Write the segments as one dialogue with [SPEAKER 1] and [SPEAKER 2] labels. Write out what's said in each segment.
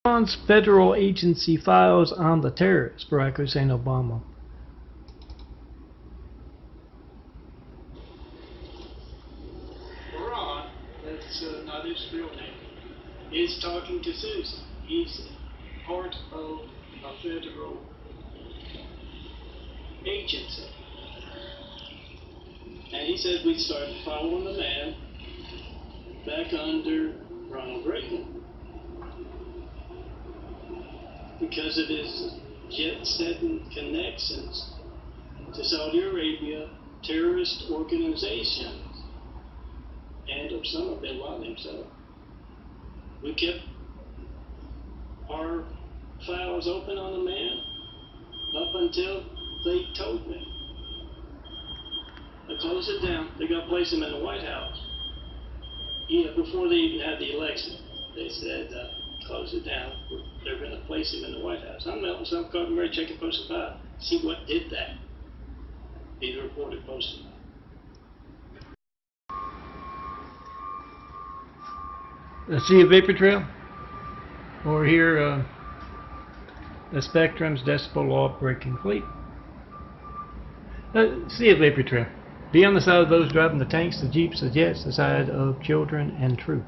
[SPEAKER 1] Iran's federal agency files on the terrorist, Barack Hussein Obama.
[SPEAKER 2] Ron, that's not his real name, is talking to Susan. He's part of a federal agency. And he said we started following the man back under Ronald Reagan because of his jet-setting connections to Saudi Arabia, terrorist organizations, and Osama bin Laden himself. We kept our files open on the man up until they told me. They closed it down. They're going to place him in the White House. Yeah, before they even had the election, they said, close it down. They're going to place him in the White House. I'm Melton, so I'm calling Mary, checking Post 5. See what did that. Be the reporter posted.
[SPEAKER 1] See a vapor trail? Or hear the Spectrum's decibel law breaking fleet? See a vapor trail. Be on the side of those driving the tanks, the jeeps, the jets, the side of children and truth.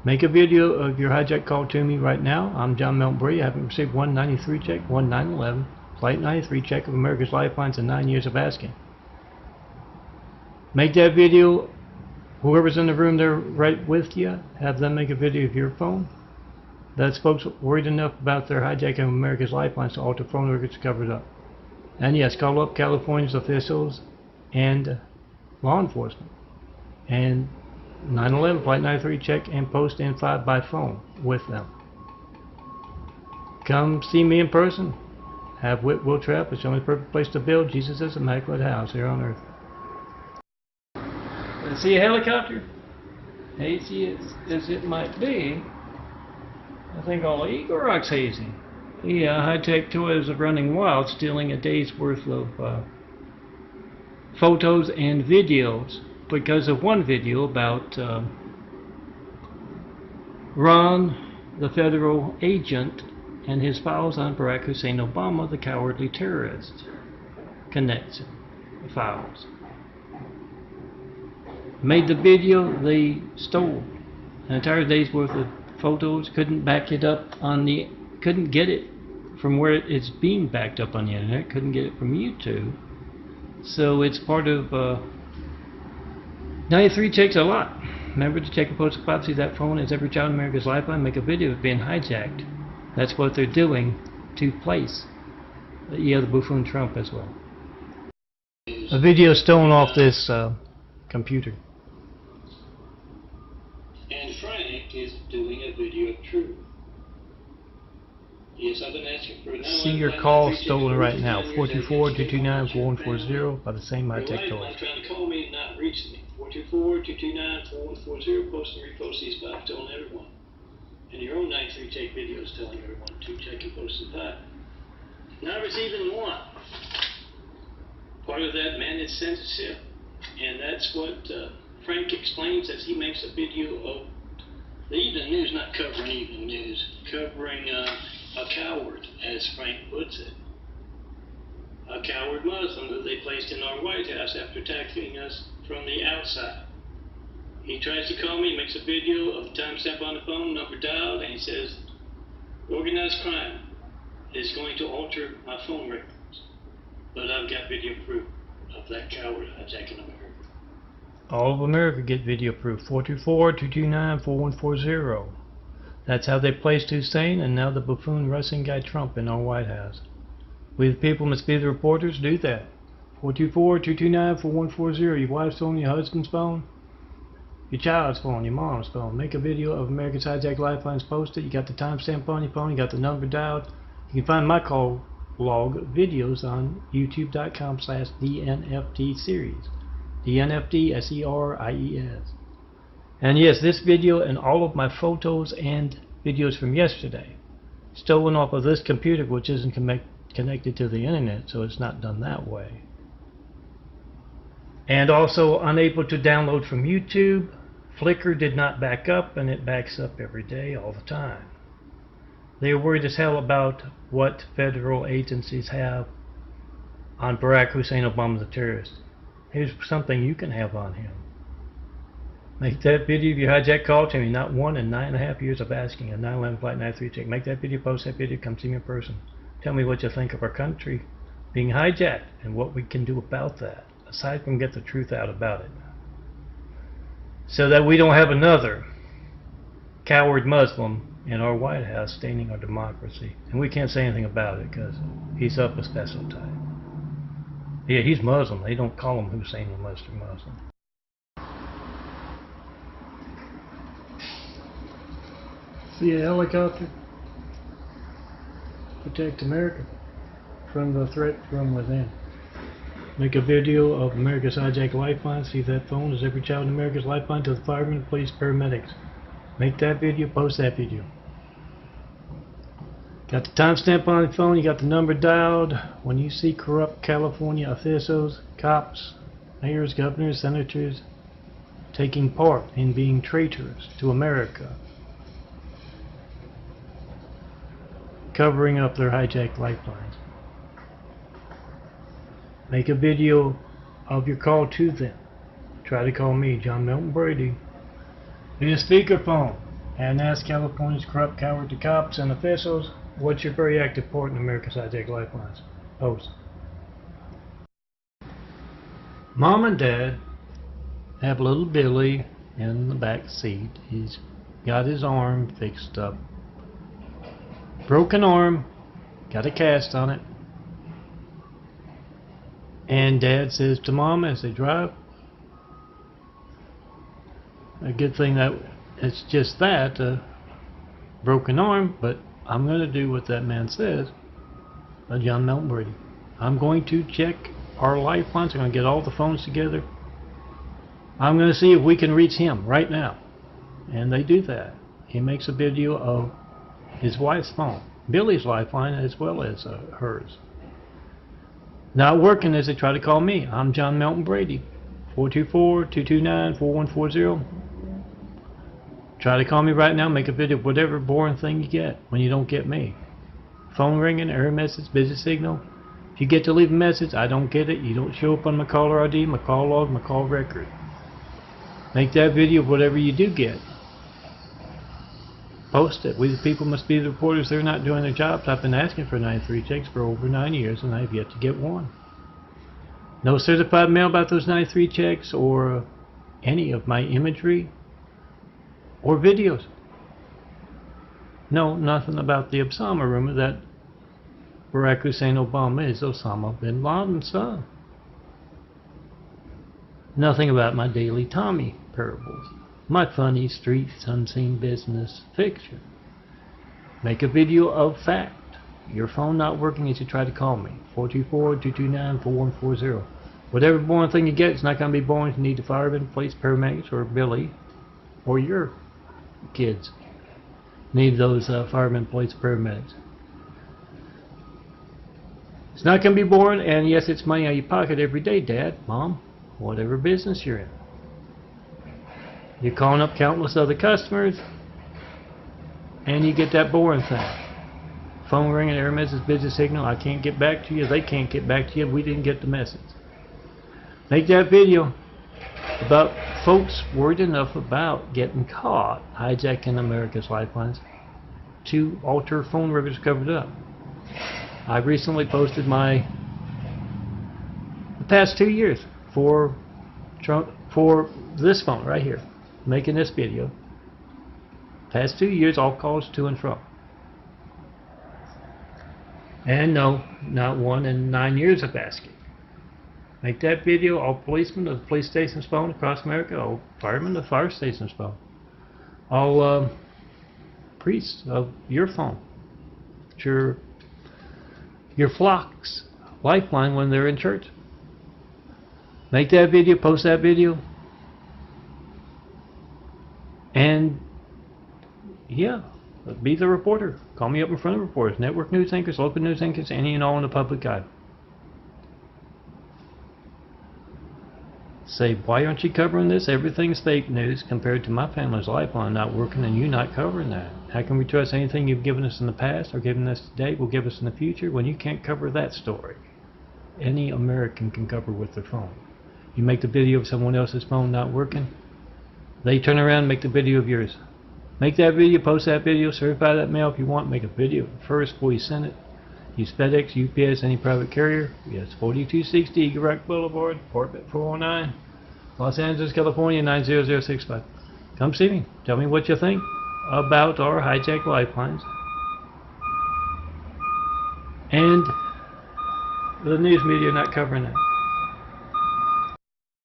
[SPEAKER 1] Make a video of your hijack call to me right now. I'm John Melton Bree. I haven't received 193 check, 1911, Flight 93 check of America's Lifelines in 9 years of asking. Make that video. Whoever's in the room there right with you, have them make a video of your phone. That's folks worried enough about their hijacking of America's Lifelines to alter phone records to cover it up. And yes, call up California's officials and law enforcement. And 911, Flight 93 check and post N5 by phone with them. Come see me in person. Have Whitwell Trap. It's the only perfect place to build Jesus' immaculate house here on earth. See a helicopter? Hazy as it might be, I think all Eagle Rock's hazy. Yeah, high-tech toys are running wild, stealing a day's worth of photos and videos because of one video about Ron, the federal agent, and his files on Barack Hussein Obama, the cowardly terrorist. Connection files. Made the video, they stole an entire day's worth of photos, couldn't back it up on the, couldn't get it from where it's being backed up on the internet, couldn't get it from YouTube. So it's part of 93 takes a lot. Remember to check and post a 5, see that phone is every child in America's Lifeline, make a video of being hijacked. That's what they're doing to place the buffoon Trump as well. A video stolen off this computer.
[SPEAKER 2] And Frank is doing a video of truth. Yes, I've been asking for it.
[SPEAKER 1] See your call stolen right now. 424-229-4140 by the same high-tech toy.
[SPEAKER 2] Trying to call me and not reach me. 424-229-4140. Post and repost these five, telling everyone. And your own 93 take videos telling everyone to check and post the five. Not receiving one. Part of that managed censorship. And that's what Frank explains as he makes a video of the evening news, not covering evening news, covering a coward, as Frank puts it. A coward Muslim that they placed in our White House after attacking us from the outside. He tries to call me, makes a video of the timestamp on the phone, number dialed, and he says, organized crime is going to alter my phone records. But I've got video proof of that coward hijacking America.
[SPEAKER 1] All of America get video proof. 424-229-4140. That's how they placed Hussein and now the buffoon Russian guy Trump in our White House. We the people must be the reporters. Do that. 424-229-4140. Your wife's phone, your husband's phone, your child's phone, your mom's phone. Make a video of America's Hijack Lifelines, post it. You got the timestamp on your phone, you got the number dialed. You can find my call log videos on youtube.com/DNFT series. DNFT SERIES. And yes, this video and all of my photos and videos from yesterday, stolen off of this computer, which isn't connected to the internet, so it's not done that way. And also unable to download from YouTube. Flickr did not back up, and it backs up every day, all the time. They're worried as hell about what federal agencies have on Barack Hussein Obama the terrorist. Here's something you can have on him. Make that video of your hijack call to me, not one in 9.5 years of asking, a 9/11 Flight 93 check. Make that video, post that video, come see me in person. Tell me what you think of our country being hijacked and what we can do about that, aside from get the truth out about it. So that we don't have another coward Muslim in our White House staining our democracy. And we can't say anything about it because he's up a special type. Yeah, he's Muslim. They don't call him Hussein unless they're Muslim. See a helicopter? Protect America from the threat from within. Make a video of America's hijacked lifeline. See that phone is every child in America's lifeline to the firemen, police, paramedics. Make that video, post that video. Got the timestamp on the phone, you got the number dialed. When you see corrupt California officials, cops, mayors, governors, senators taking part in being traitors to America, covering up their hijacked lifelines, make a video of your call to them. Try to call me, John Milton Brady, via speakerphone and ask California's corrupt coward to cops and officials, what's your very active part in America's hijacked lifelines? Post. Mom and Dad have little Billy in the back seat. He's got his arm fixed up. Broken arm, got a cast on it. And Dad says to Mom as they drive, a good thing that it's just that, a broken arm, but I'm going to do what that man says, John Milton Brady. I'm going to check our lifelines. I'm going to get all the phones together. I'm going to see if we can reach him right now. And they do that. He makes a video of his wife's phone, Billy's lifeline as well as hers. Not working as they try to call me. I'm John Milton Brady, 424-229-4140. Try to call me right now, make a video of whatever boring thing you get when you don't get me. Phone ringing, error message, busy signal. If you get to leave a message, I don't get it. You don't show up on my caller ID, my call log, my call record. Make that video of whatever you do get. Post it. We the people must be the reporters. They're not doing their jobs. I've been asking for 93 checks for over 9 years and I've yet to get one. No certified mail about those 93 checks or any of my imagery or videos. No, nothing about the Osama rumor that Barack Hussein Obama is Osama bin Laden's son. Nothing about my daily Tommy parables, my funny streets unseen business fiction. Make a video of fact. Your phone not working as you try to call me, 424-229-4140. Whatever boring thing you get, it's not going to be boring if you need the firemen, police, paramedics, or Billy, or your kids need those firemen, police, paramedics. It's not going to be boring, and yes, it's money out of your pocket every day, Dad, Mom, whatever business you're in. You're calling up countless other customers, and you get that boring thing. Phone ringing, error message, busy signal, I can't get back to you, they can't get back to you, we didn't get the message. Make that video about folks worried enough about getting caught hijacking America's lifelines to alter phone records covered up. I recently posted the past 2 years for this phone right here, making this video. Past 2 years, all calls to and from. And no, not 1 in 9 years of asking. Make that video, all policemen of the police station's phone across America, all firemen of the fire station's phone, all priests of your phone, your flock's lifeline when they're in church. Make that video, post that video, and yeah, be the reporter. Call me up in front of reporters, network news anchors, local news anchors, any and all in the public eye. Say, why aren't you covering this? Everything's fake news compared to my family's lifeline not working and you not covering that. How can we trust anything you've given us in the past or given us today will give us in the future when you can't cover that story? Any American can cover with their phone. You make the video of someone else's phone not working, they turn around and make the video of yours. Make that video, post that video, certify that mail if you want, make a video first before you send it. Use FedEx, UPS, any private carrier. Yes, 4260 Eagle Rock Boulevard, Port 409, Los Angeles, California 90065. Come see me. Tell me what you think about our hijacked lifelines and the news media not covering that.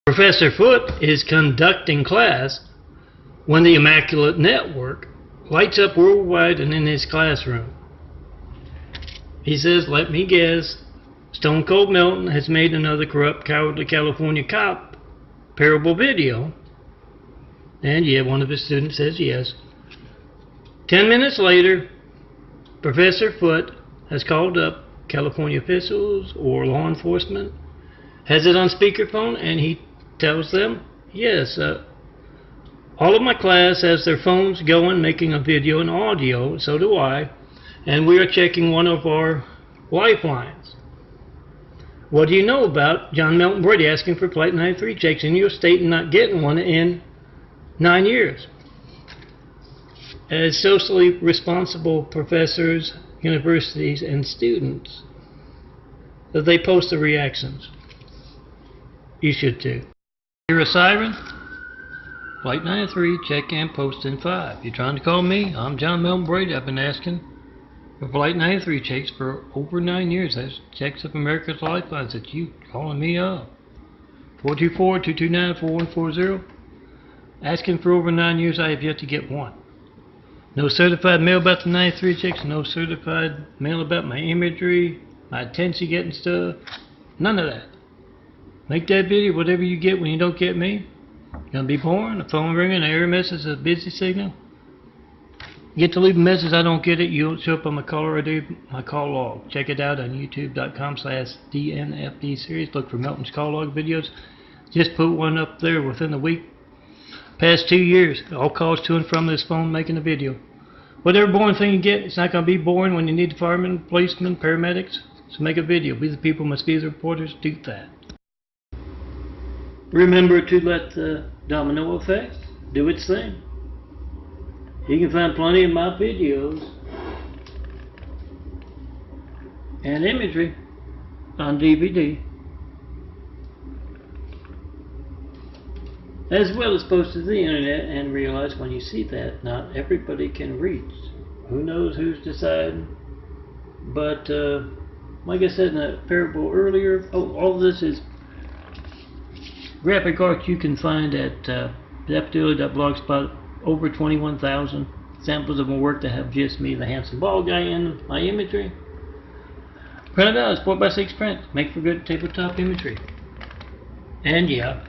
[SPEAKER 2] Professor Foote is conducting class when the Immaculate Network lights up worldwide and in his classroom. He says, let me guess, Stone Cold Milton has made another corrupt, cowardly California cop parable video. And yeah, one of his students says yes. 10 minutes later, Professor Foote has called up California officials or law enforcement, has it on speakerphone, and he tells them, yes, all of my class has their phones going, making a video and audio, so do I, and we are checking one of our lifelines. What do you know about John Milton Brady asking for Flight 93 checks in your state and not getting one in 9 years? As socially responsible professors, universities, and students, that they post the reactions. You should too. Hear a siren? Flight 93, check and post in 5. You trying to call me? I'm John Milton Brady. I've been asking for Flight 93 checks for over 9 years. That's checks of America's lifelines that you calling me up. 424-229-4140. Asking for over 9 years. I have yet to get one. No certified mail about the 93 checks. No certified mail about my imagery, my attention getting stuff. None of that. Make that video, whatever you get when you don't get me. You're gonna be boring, a phone ringing, an error message, a busy signal. You get to leave a message, I don't get it, you don't show up on my caller ID, my call log. Check it out on youtube.com/DNFD series. Look for Milton's call log videos. Just put one up there within the week. Past 2 years, all calls to and from this phone making a video. Whatever boring thing you get, it's not gonna be boring when you need firemen, policemen, paramedics. So make a video. We the people must be the reporters. Do that. Remember to let the domino effect do its thing. You can find plenty of my videos and imagery on DVD, as well as post to the internet, and realize when you see that not everybody can reach. Who knows who's deciding? But like I said in that parable earlier, all of this is graphic art you can find at depdaily.blogspot. Over 21,000 samples of my work that have just me, the handsome bald guy, in my imagery. Print it out, it's 4x6 print. Make for good tabletop imagery. And yeah,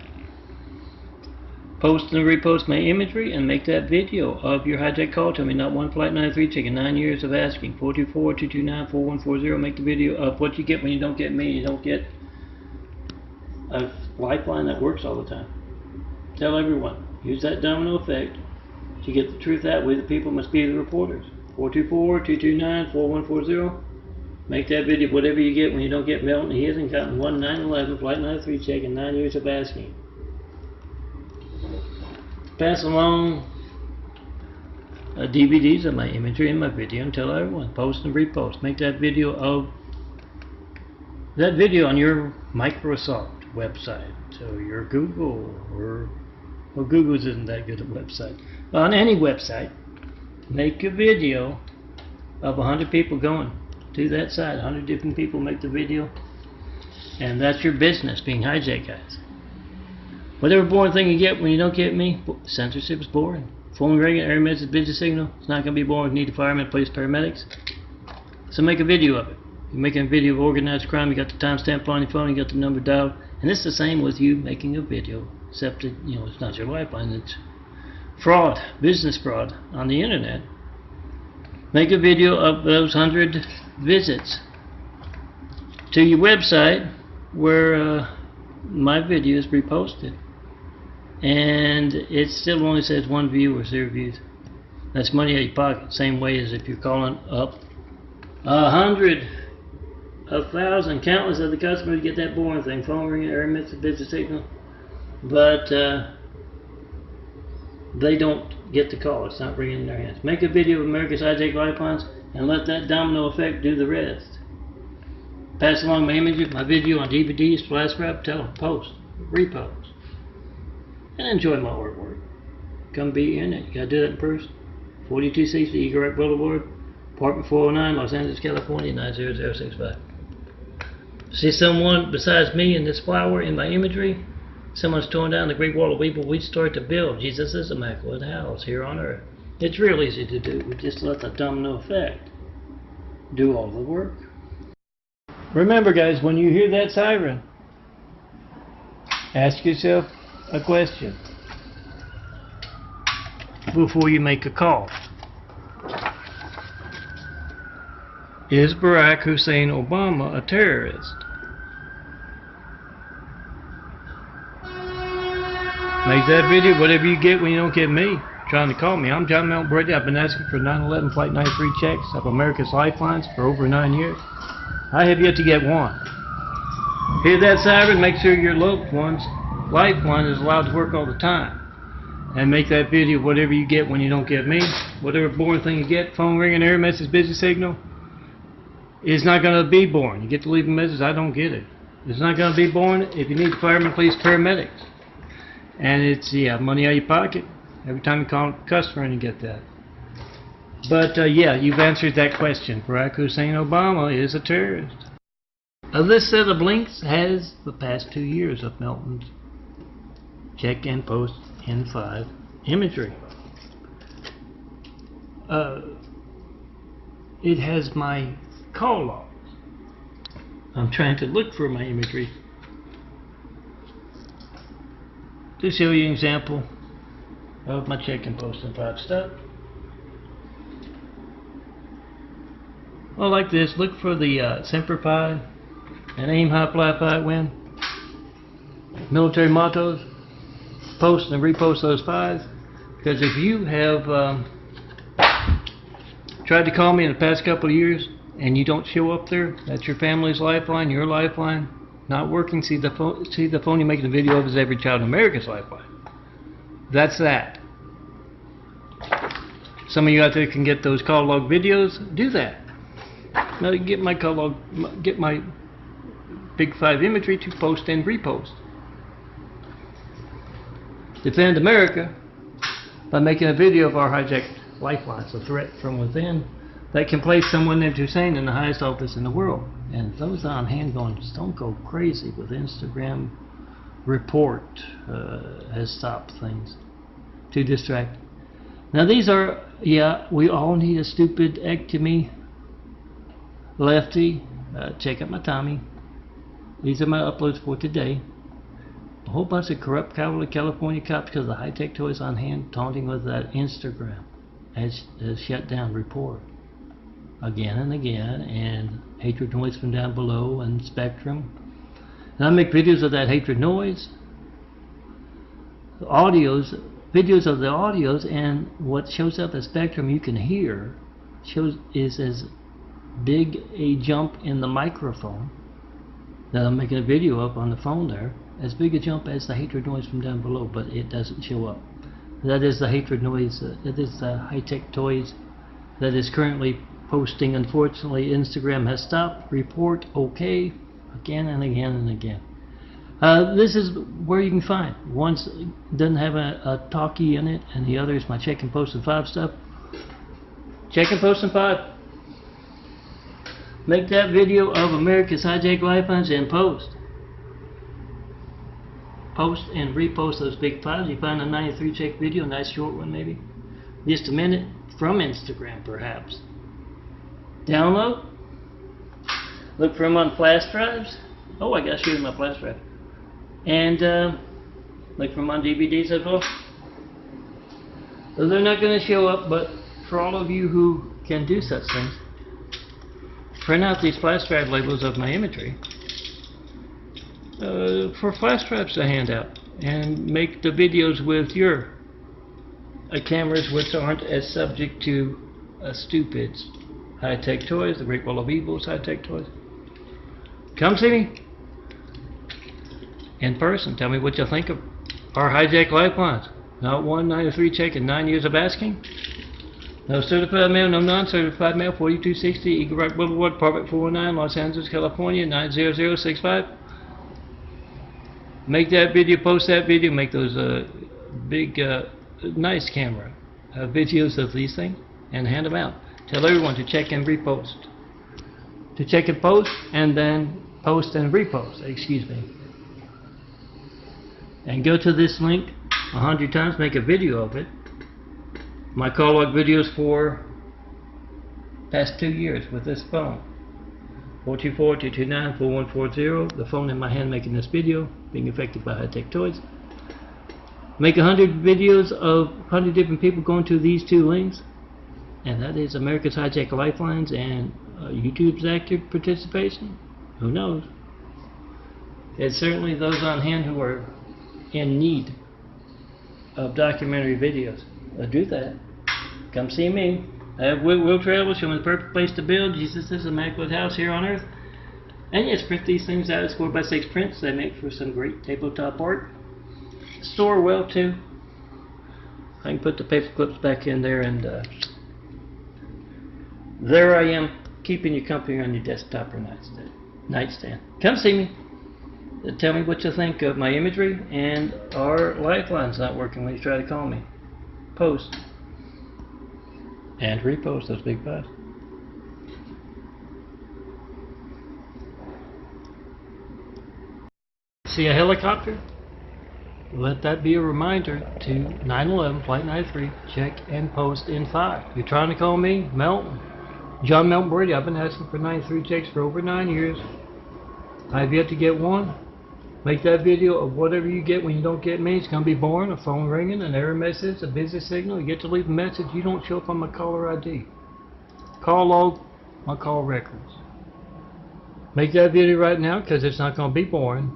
[SPEAKER 2] post and repost my imagery and make that video of your hijack call to me. Not one Flight 93 taking 9 years of asking. 424-229-4140. Make the video of what you get when you don't get me. You don't get a lifeline that works all the time. Tell everyone. Use that domino effect to get the truth that way. The people must be the reporters. 424-229-4140. Make that video whatever you get when you don't get Milton. He hasn't gotten one 9/11 Flight 93 check in 9 years of asking. Pass along DVDs of my imagery and my video and tell everyone. Post and repost. Make that video of that video on your Microsoft website, so your Google, or well, Google's isn't that good a website. On any website, make a video of 100 people going to that site. 100 different people make the video, and that's your business, being hijacked, guys. Whatever boring thing you get when you don't get me, censorship is boring. Phone ringing, error message, busy signal. It's not going to be boring. You need the firemen, police, paramedics. So make a video of it. You're making a video of organized crime. You got the timestamp on your phone. You got the number dialed, and it's the same with you making a video. Except that, you know, it's not your lifeline, it's fraud, business fraud on the internet. Make a video of those 100 visits to your website where my video is reposted, and it still only says 1 view or 0 views. That's money out of your pocket. Same way as if you're calling up 100, 1,000, countless of the customers to get that boring thing. Phone ringing, error message, business signal. But they don't get the call. It's not ringing in their hands. Make a video of America's Hijacked Lifelines and let that domino effect do the rest. Pass along my images, my video on DVDs, flash drive, post, repost. And enjoy my artwork. Come be in it. You gotta do that in person. 4260 Eagle Rock Boulevard, apartment 409, Los Angeles, California, 90065. See someone besides me in this flower in my imagery? Someone's torn down the Great Wall of Weeping. We start to build. Jesus is immaculate house here on earth. It's real easy to do. We just let the domino effect do all the work. Remember, guys, when you hear that siren, ask yourself a question before you make a call. Is Barack Hussein Obama a terrorist? Make that video, whatever you get when you don't get me trying to call me. I'm John Mount Brady. I've been asking for 9/11 Flight 93 checks of America's Lifelines for over 9 years. I have yet to get one. Hear that siren? Make sure your loved one's lifeline is allowed to work all the time. And make that video, whatever you get when you don't get me. Whatever boring thing you get, phone ringing, error message, busy signal, is not going to be boring. You get to leave a message, I don't get it. It's not going to be boring. If you need firemen, police, paramedics. And it's, yeah, money out of your pocket. Every time you call a customer and you get that. But, yeah, you've answered that question. Barack Hussein Obama is a terrorist. This set of links has the past 2 years of Melton's check and post N5 imagery. It has my call logs. I'm trying to look for my imagery to show you an example of my check and post N5 stuff. Well, like this, look for the Semper Fi and aim high, fly high, win. Military mottos. Post and repost those files, because if you have tried to call me in the past couple of years and you don't show up there, that's your family's lifeline, your lifeline, not working. See the phone you're making a video of is every child in America's lifeline. That's that. Some of you out there can get those call log videos. Do that. Now get my call log, get my Big 5 imagery to post and repost. Defend America by making a video of our hijacked lifelines, a threat from within that can place someone named Hussein in the highest office in the world. And those on hand going don't go crazy with Instagram report has stopped things to distract. Now these are, yeah, we all need a stupid ectomy. Lefty, check out my Tommy. These are my uploads for today. A whole bunch of corrupt California cops because of the high-tech toys on hand taunting with that Instagram has shut down report again and again, and hatred noise from down below and Spectrum. And I make videos of that hatred noise, audios, videos of the audios, and what shows up as Spectrum you can hear is as big a jump in the microphone that I'm making a video of on the phone there, as big a jump as the hatred noise from down below, but it doesn't show up. That is the hatred noise, that is the high-tech toys that is currently posting. Unfortunately, Instagram has stopped. Report okay, again and again and again. This is where you can find. One doesn't have a talkie in it, and the other is my check and post and 5 stuff. Check and post and 5. Make that video of America's Hijacked Lifelines and post. Post and repost those big files. You find a 93 check video, a nice short one maybe. Just a minute from Instagram perhaps. Download. Look for them on flash drives. Oh, I got to show you my flash drive. And look for them on DVDs as well. So they're not going to show up, but for all of you who can do such things, print out these flash drive labels of my imagery for flash drives to hand out, and make the videos with your
[SPEAKER 1] cameras which aren't as subject to stupids. High-tech toys, the Great Wall of Evil's high-tech toys. Come see me in person. Tell me what you think of our hijack lifelines. Not 193 check and 9 years of asking. No certified mail, no non-certified mail. 4260 Eagle Rock Boulevard, apartment 419, Los Angeles, California 90065. Make that video, post that video, make those big, nice camera videos of these things and hand them out. Tell everyone to check and repost. To check and post, and then post and repost, excuse me. And go to this link 100 times, make a video of it. My call log videos for past 2 years with this phone. 424-229-4140, the phone in my hand making this video, being affected by high-tech toys. Make 100 videos of 100 different people going to these 2 links, and that is America's Hijack Lifelines and YouTube's active participation. Who knows? It's certainly those on hand who are in need of documentary videos. Do that. Come see me. I have Will Travel, show me the perfect place to build. Jesus' immaculate house here on earth. And yes, print these things out as 4x6 prints. They make for some great tabletop art. Store well too. I can put the paper clips back in there, and there I am, keeping you company on your desktop or nightstand. Come see me. Tell me what you think of my imagery and our lifeline's not working when you try to call me. Post and repost those big files. See a helicopter? Let that be a reminder to 911 Flight 93, check and post in 5. You're trying to call me, Melton, John Melton Brady. I've been asking for 93 checks for over 9 years. I've yet to get one. Make that video of whatever you get when you don't get me. It's going to be boring. A phone ringing, an error message, a busy signal. You get to leave a message. You don't show up on my caller ID. Call log, my call records. Make that video right now because it's not going to be boring.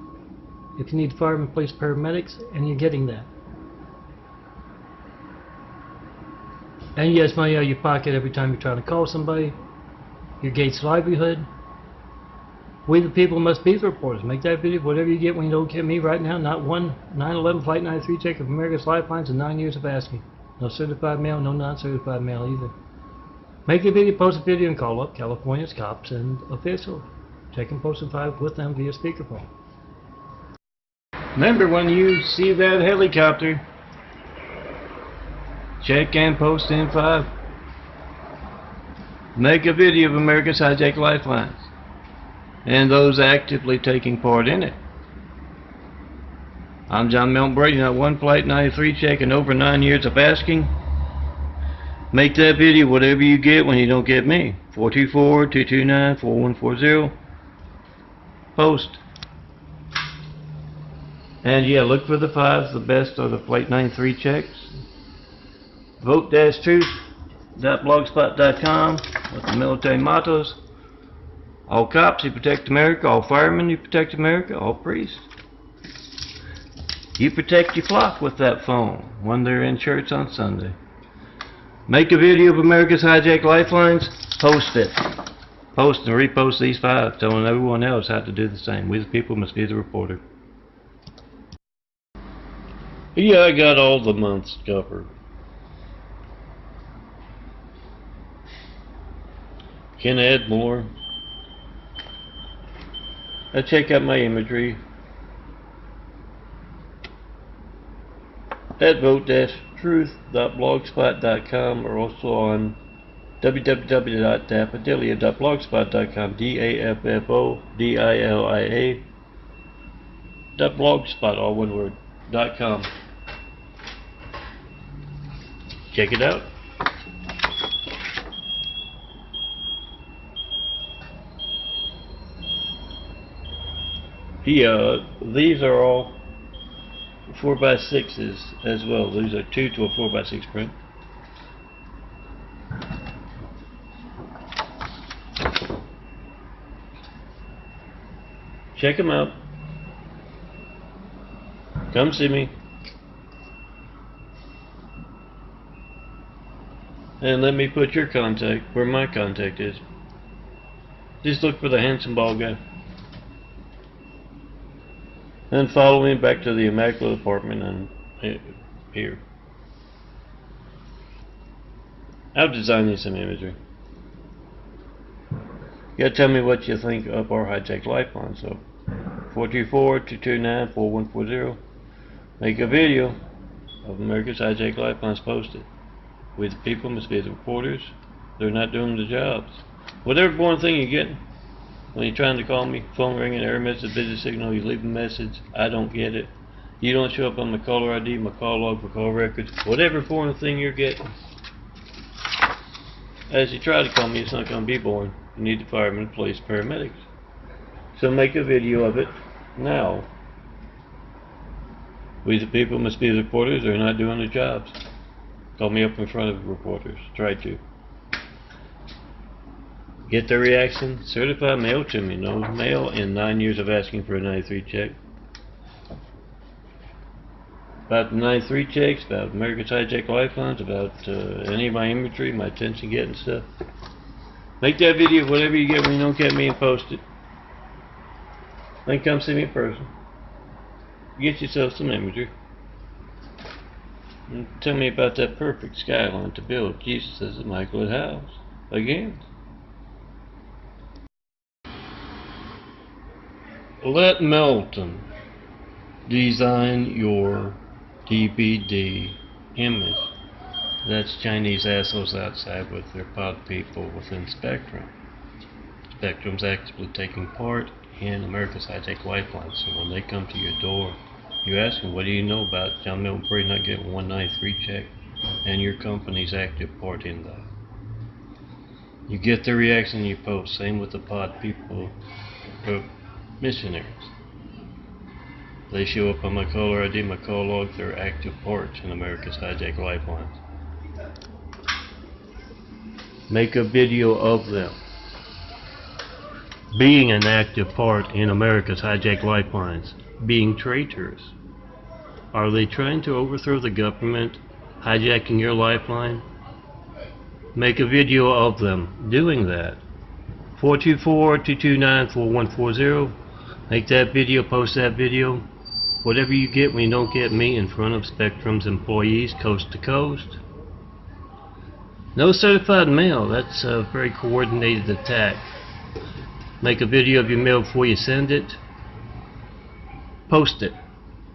[SPEAKER 1] If you need firemen, police, paramedics, and you're getting that. And yes, money out of your pocket every time you're trying to call somebody. Your gate's livelihood. We the people must be the reporters. Make that video, whatever you get when you don't get me right now. Not one 911 Flight 93 check of America's Lifelines and 9 years of asking. No certified mail, no non-certified mail either. Make a video, post a video, and call up California's cops and officials. Check and post in 5 with them via speakerphone. Remember, when you see that helicopter, check and post in 5. Make a video of America's Hijack Lifelines and those actively taking part in it. I'm John Melton Brady, not one Flight 93 check and over 9 years of asking. Make that video, whatever you get when you don't get me. 424-229-4140. Post. And yeah, look for the 5s. The best are the Flight 93 checks. Vote-truth.blogspot.com with the military mottos. All cops, you protect America. All firemen, you protect America. All priests, you protect your flock with that phone when they're in church on Sunday. Make a video of America's Hijack Lifelines. Post it. Post and repost these 5, telling everyone else how to do the same. We the people must be the reporter.
[SPEAKER 3] Yeah, I got all the months covered. Can add more. Check out my imagery at vote-truth.blogspot.com or also on www.daffodilia.blogspot.com daffodilia.blogspot, all one word, .com. Check it out. These are all 4x6s as well. These are 2 to a 4x6 print. Check them out. Come see me. And let me put your contact where my contact is. Just look for the handsome bald guy. Then follow me back to the immaculate apartment and here. I'll design you some imagery. You gotta tell me what you think of our hijacked lifeline. So 424-229-4140. Make a video of America's hijacked lifelines posted. We the people must be the reporters. They're not doing the jobs. Whatever boring thing you're getting when you're trying to call me, phone ringing, error message, busy signal, you leave a message, I don't get it. You don't show up on my caller ID, my call log, my call records, whatever boring thing you're getting. As you try to call me, it's not going to be boring. You need the firemen, police, paramedics. So make a video of it now. We the people must be the reporters. They're not doing their jobs. Call me up in front of reporters. Try to. Get their reaction. Certified mail to me. No mail in 9 years of asking for a 93 check. About the 93 checks, about America's hijacked lifelines, about any of my imagery, my attention getting stuff. Make that video, whatever you get when you don't get me, and post it. Then come see me in person. Get yourself some imagery. And tell me about that perfect skyline to build Jesus as immaculate house. Again. Let Melton design your DVD image. That's Chinese assholes outside with their pod people within Spectrum. Spectrum's actively taking part in America's hijacked lifeline. So when they come to your door, you ask them, what do you know about John Milton Brady not getting 193 check and your company's active part in that? You get the reaction you post. Same with the pod people, missionaries. They show up on my caller ID, my call log, they're active parts in America's hijacked lifelines. Make a video of them being an active part in America's hijacked lifelines, being traitors. Are they trying to overthrow the government, hijacking your lifeline? Make a video of them doing that. 424-229-4140. Make that video, post that video. Whatever you get when you don't get me in front of Spectrum's employees coast to coast. No certified mail. That's a very coordinated attack. Make a video of your mail before you send it. Post it.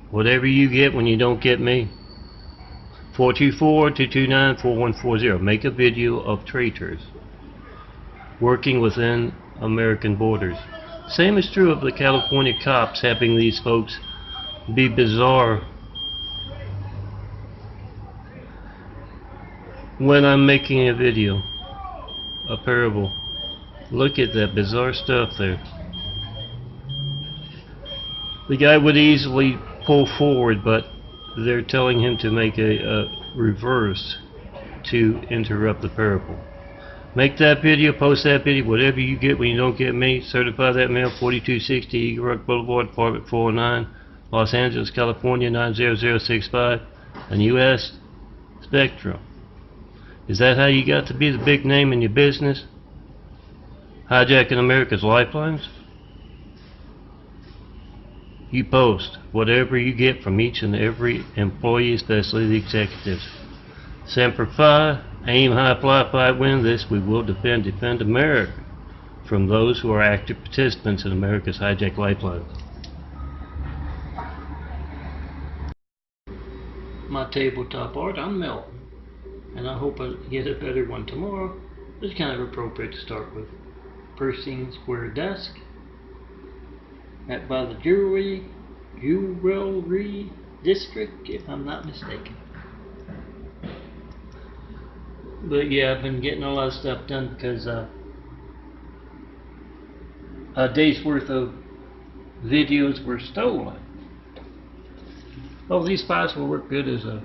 [SPEAKER 3] Whatever you get when you don't get me. 424-229-4140. Make a video of traitors working within American borders. Same is true of the California cops having these folks be bizarre when I'm making a video, a parable. Look at that bizarre stuff there. The guy would easily pull forward, but they're telling him to make a reverse to interrupt the parable. Make that video, post that video, whatever you get when you don't get me. Certify that mail, 4260 Eagle Rock Boulevard, Apartment 409, Los Angeles, California, 90065, and U.S. Spectrum. Is that how you got to be the big name in your business? Hijacking America's lifelines? You post whatever you get from each and every employee, especially the executives. Semper Fi, aim high, fly, fight, win. This we will defend America from those who are active participants in America's hijacked lifelines. My tabletop art, I'm Melton, and I hope I get a better one tomorrow. It's kind of appropriate to start with. Pershing Square Desk, at by the Jewelry District, if I'm not mistaken. But yeah, I've been getting a lot of stuff done because a day's worth of videos were stolen. Oh, these files will work good as a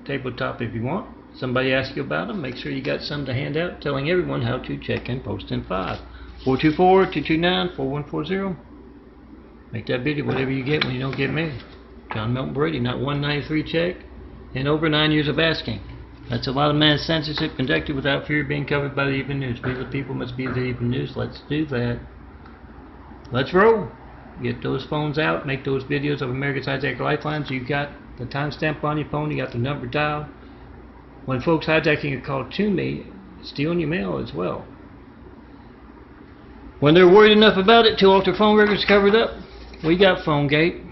[SPEAKER 3] tabletop if you want. Somebody asks you about them, make sure you got some to hand out telling everyone how to check and post in 5. 424-229-4140. Make that video, whatever you get when you don't get me. John Milton Brady, not 193 check, and over 9 years of asking.
[SPEAKER 1] That's a lot of mass censorship conducted without fear of being covered by the Even News. We the people must be the Even News. Let's do that. Let's roll. Get those phones out. Make those videos of America's Hijacked Lifelines. You got the timestamp on your phone. You got the number dial. When folks hijacking a call to me, stealing your mail as well. When they're worried enough about it to alter phone records covered up, we got PhoneGate.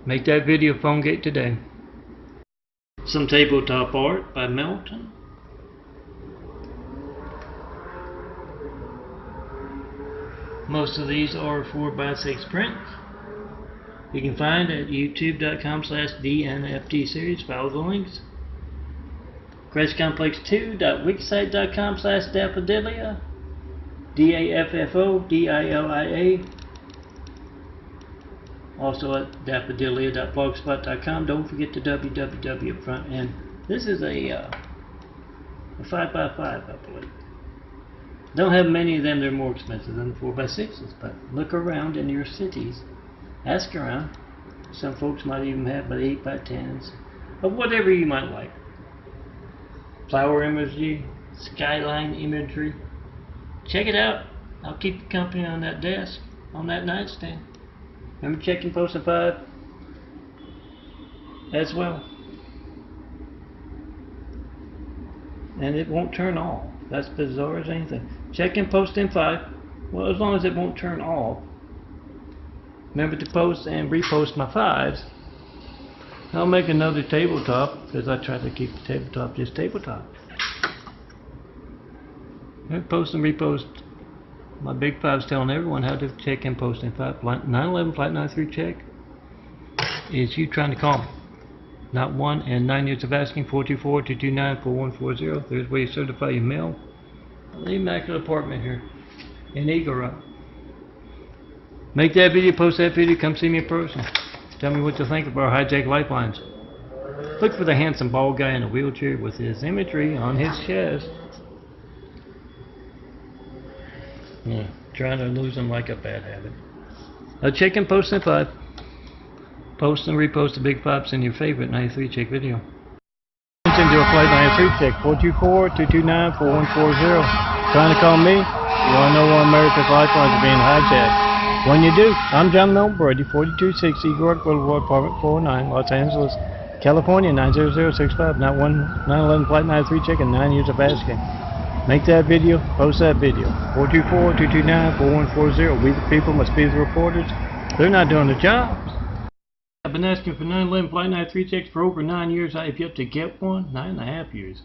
[SPEAKER 1] Make that video PhoneGate today. Some tabletop art by Melton. Most of these are 4x6 prints. You can find at youtube.com/DNFT series. Follow the links. CrashComplex2.wixsite.com/Daffodilia. DAFFODILIA. Also at daffodilia.blogspot.com. Don't forget the www up front. And this is a 5x5, I believe. Don't have many of them. They're more expensive than the 4x6s. But look around in your cities. Ask around. Some folks might even have about 8x10s. Or whatever you might like. Flower imagery. Skyline imagery. Check it out. I'll keep you company on that desk. On that nightstand. Remember checking Post 5 as well. And it won't turn off. That's bizarre as anything. Check and post in 5. Well, as long as it won't turn off. Remember to post and repost my 5s. I'll make another tabletop because I try to keep the tabletop just tabletop. Post and repost my big 5s telling everyone how to check and post in 5. 911 Flight 93 check is you trying to call me. Not 1 and 9 years of asking. 424-229-4140. There's where you certify your mail. The immaculate apartment here in Eagle Rock. Make that video, post that video, come see me in person. Tell me what you think of our hijacked lifelines. Look for the handsome bald guy in a wheelchair with his imagery on his chest. Yeah, trying to lose them like a bad habit. Check and post in 5. Post and repost the big 5s in your favorite 93 check video. Into a Flight 93 check, 424-229-4140. Trying to call me? You want to know why America's lifelines are being hijacked? When you do, I'm John Milton Brady, 4260 Eagle Rock Boulevard, Apartment 409, Los Angeles, California, 90065. Not 911 Flight 93 check and 9 years of asking. Make that video, post that video. 424-229-4140. We the people must be the reporters. They're not doing the jobs. I've been asking for 911 Flight 93 checks for over 9 years. I have yet to get one. 9.5 years.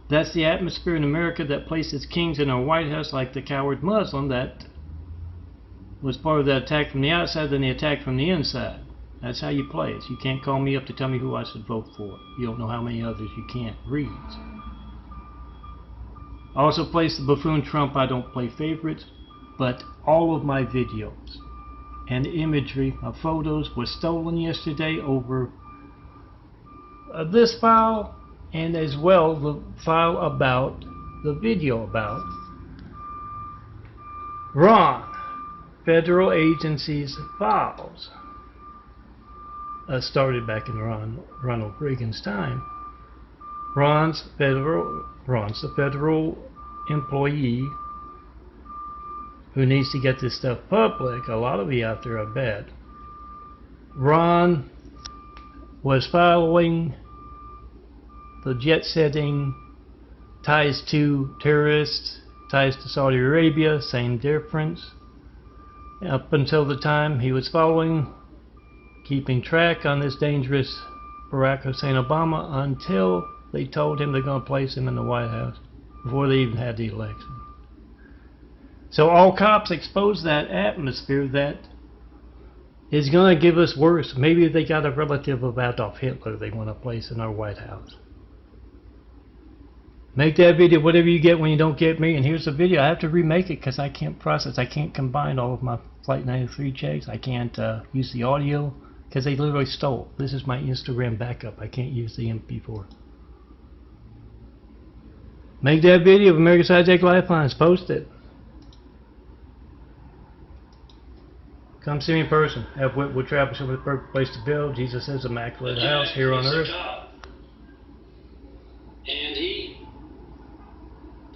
[SPEAKER 1] That's the atmosphere in America that places kings in our White House like the coward Muslim that was part of the attack from the outside than the attack from the inside. That's how you play it. You can't call me up to tell me who I should vote for. You don't know how many others you can't read. I also place the buffoon Trump. I don't play favorites, but all of my videos and imagery of photos was stolen yesterday over this file and as well the file about the video about Ron, federal agencies files. Started back in Ronald Reagan's time. Ron's the federal employee who needs to get this stuff public. A lot of you out there, I bet. Ron was following the jet-setting ties to terrorists, ties to Saudi Arabia, same difference. Up until the time he was following, keeping track on this dangerous Barack Hussein Obama until they told him they're going to place him in the White House before they even had the election. So all cops expose that atmosphere that is going to give us worse. Maybe they got a relative of Adolf Hitler they want to place in our White House. Make that video, whatever you get when you don't get me. And here's the video. I have to remake it because I can't process. I can't combine all of my Flight 93 checks. I can't use the audio because they literally stole. This is my Instagram backup. I can't use the MP4. Make that video of America's Hijacked Lifelines. Post it. Come see me in person. Have Whitwood Travel show me the perfect place to build. Jesus is immaculate house here on earth.
[SPEAKER 2] And he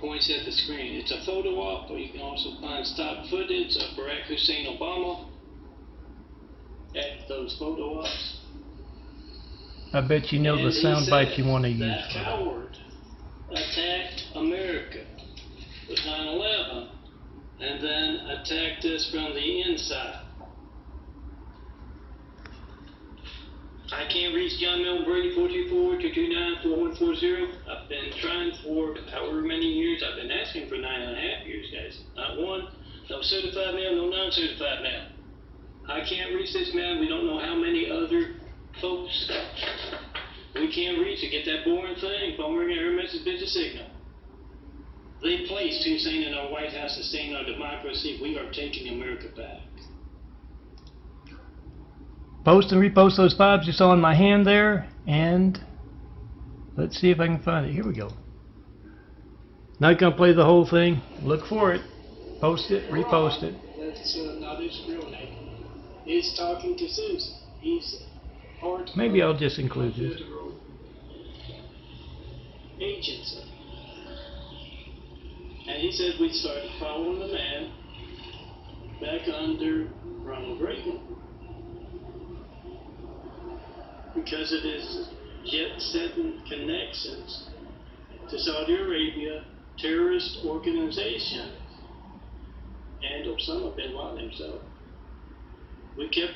[SPEAKER 2] points at the screen. It's a photo op, or you can also find stock footage of Barack Hussein Obama at those photo ops.
[SPEAKER 1] I bet you know the sound bite you want to use.
[SPEAKER 2] That Howard attacked America with 9/11 and then attacked us from the inside. I can't reach John Milton Brady 424-229-4140. I've been trying for however many years. I've been asking for 9.5 years, guys. Not one. No certified mail, no non-certified mail. I can't reach this man. We don't know how many other folks we can't reach to get that boring thing. Phone ring, error message, busy signal. They placed Hussein in our White House to sustain our democracy. We are taking America back.
[SPEAKER 1] Post and repost those vibes you saw in my hand there, and let's see if I can find it. Here we go. Not gonna play the whole thing. Look for it. Post it, repost it.
[SPEAKER 2] That's not his real name. He's talking to Susan. He's part
[SPEAKER 1] Maybe I'll just include this.
[SPEAKER 2] federal agency. And he said we started following the man back under Ronald Reagan because of his jet-setting connections to Saudi Arabia, terrorist organizations, and Osama bin Laden himself. We kept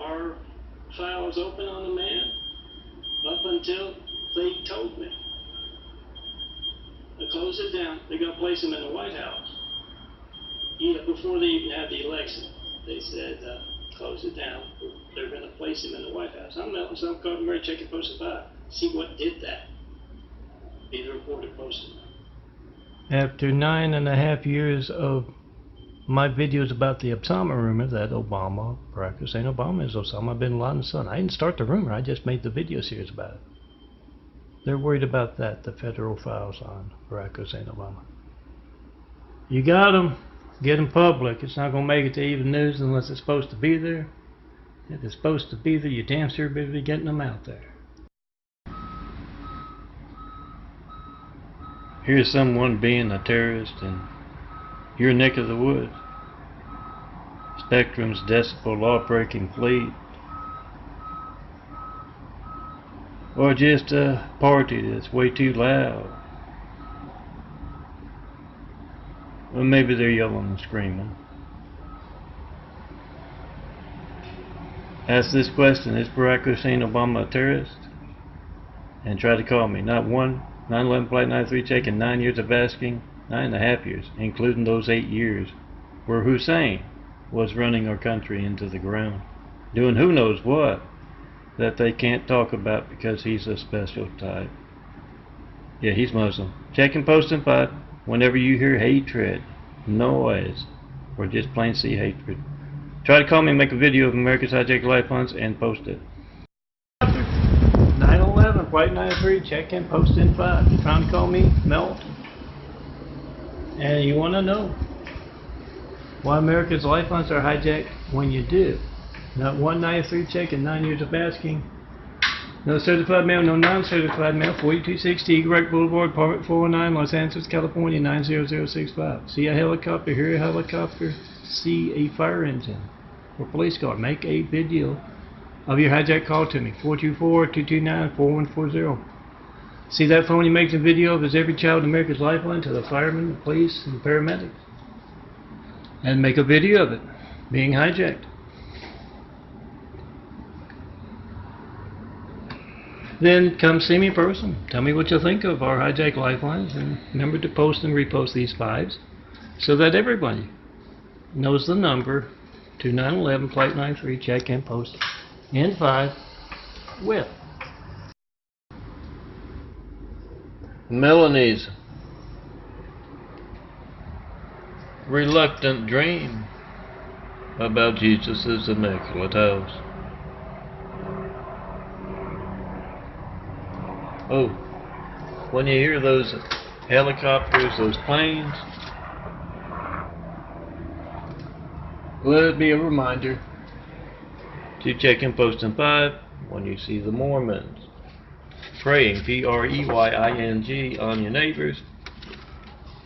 [SPEAKER 2] our files open on the man up until they told me. They closed it down. They're going to place him in the White House. Before they even had the election, they said, close it down. They're going to place him in the White House. I'm Melton, so I'm calling Mary, checking posted 5. See what did that. Be the reporter posted.
[SPEAKER 1] After 9.5 years of my videos about the Osama rumor that Barack Hussein Obama is Osama bin Laden's son. I didn't start the rumor, I just made the video series about it. They're worried about that, the federal files on Barack Hussein Obama. You got them, get them public. It's not going to make it to even news unless it's supposed to be there. If it's supposed to be there, you damn sure better be getting them out there.
[SPEAKER 3] Here's someone being a terrorist in your neck of the woods. Spectrum's decibel law-breaking fleet. Or just a party that's way too loud. Well, maybe they're yelling and screaming. Ask this question: is Barack Hussein Obama a terrorist? And try to call me. Not one. 9/11 Flight 93 check in 9 years of asking. 9.5 years, including those 8 years where Hussein was running our country into the ground, doing who knows what that they can't talk about because he's a special type. Yeah, he's Muslim. Check and post and fight whenever you hear hatred, noise, or just plain see hatred. Try to call me and make a video of America's hijacked lifelines and post it.
[SPEAKER 1] 9/11 Flight 93, check and post in 5. You're trying to call me Melton. And you want to know why America's lifelines are hijacked when you do. Not 193 check and 9 years of asking. No certified mail, no non-certified mail. 4260 Eagle Rock Boulevard, apartment 409, Los Angeles, California, 90065. See a helicopter, hear a helicopter, see a fire engine or police car. Make a video of your hijack call to me. 424-229-4140. See that phone you make the video of is every child in America's lifeline to the firemen, the police, and the paramedics. And make a video of it being hijacked. Then come see me in person. Tell me what you think of our hijacked lifelines, and remember to post and repost these 5s so that everybody knows the number to 9/11 Flight 93. Check and post in 5 with
[SPEAKER 3] Melanie's reluctant dream about Jesus' immaculate house. Oh, when you hear those helicopters, those planes, Let it be a reminder to check and post in 5 when you see the Mormons praying, P-R-E-Y-I-N-G, on your neighbors.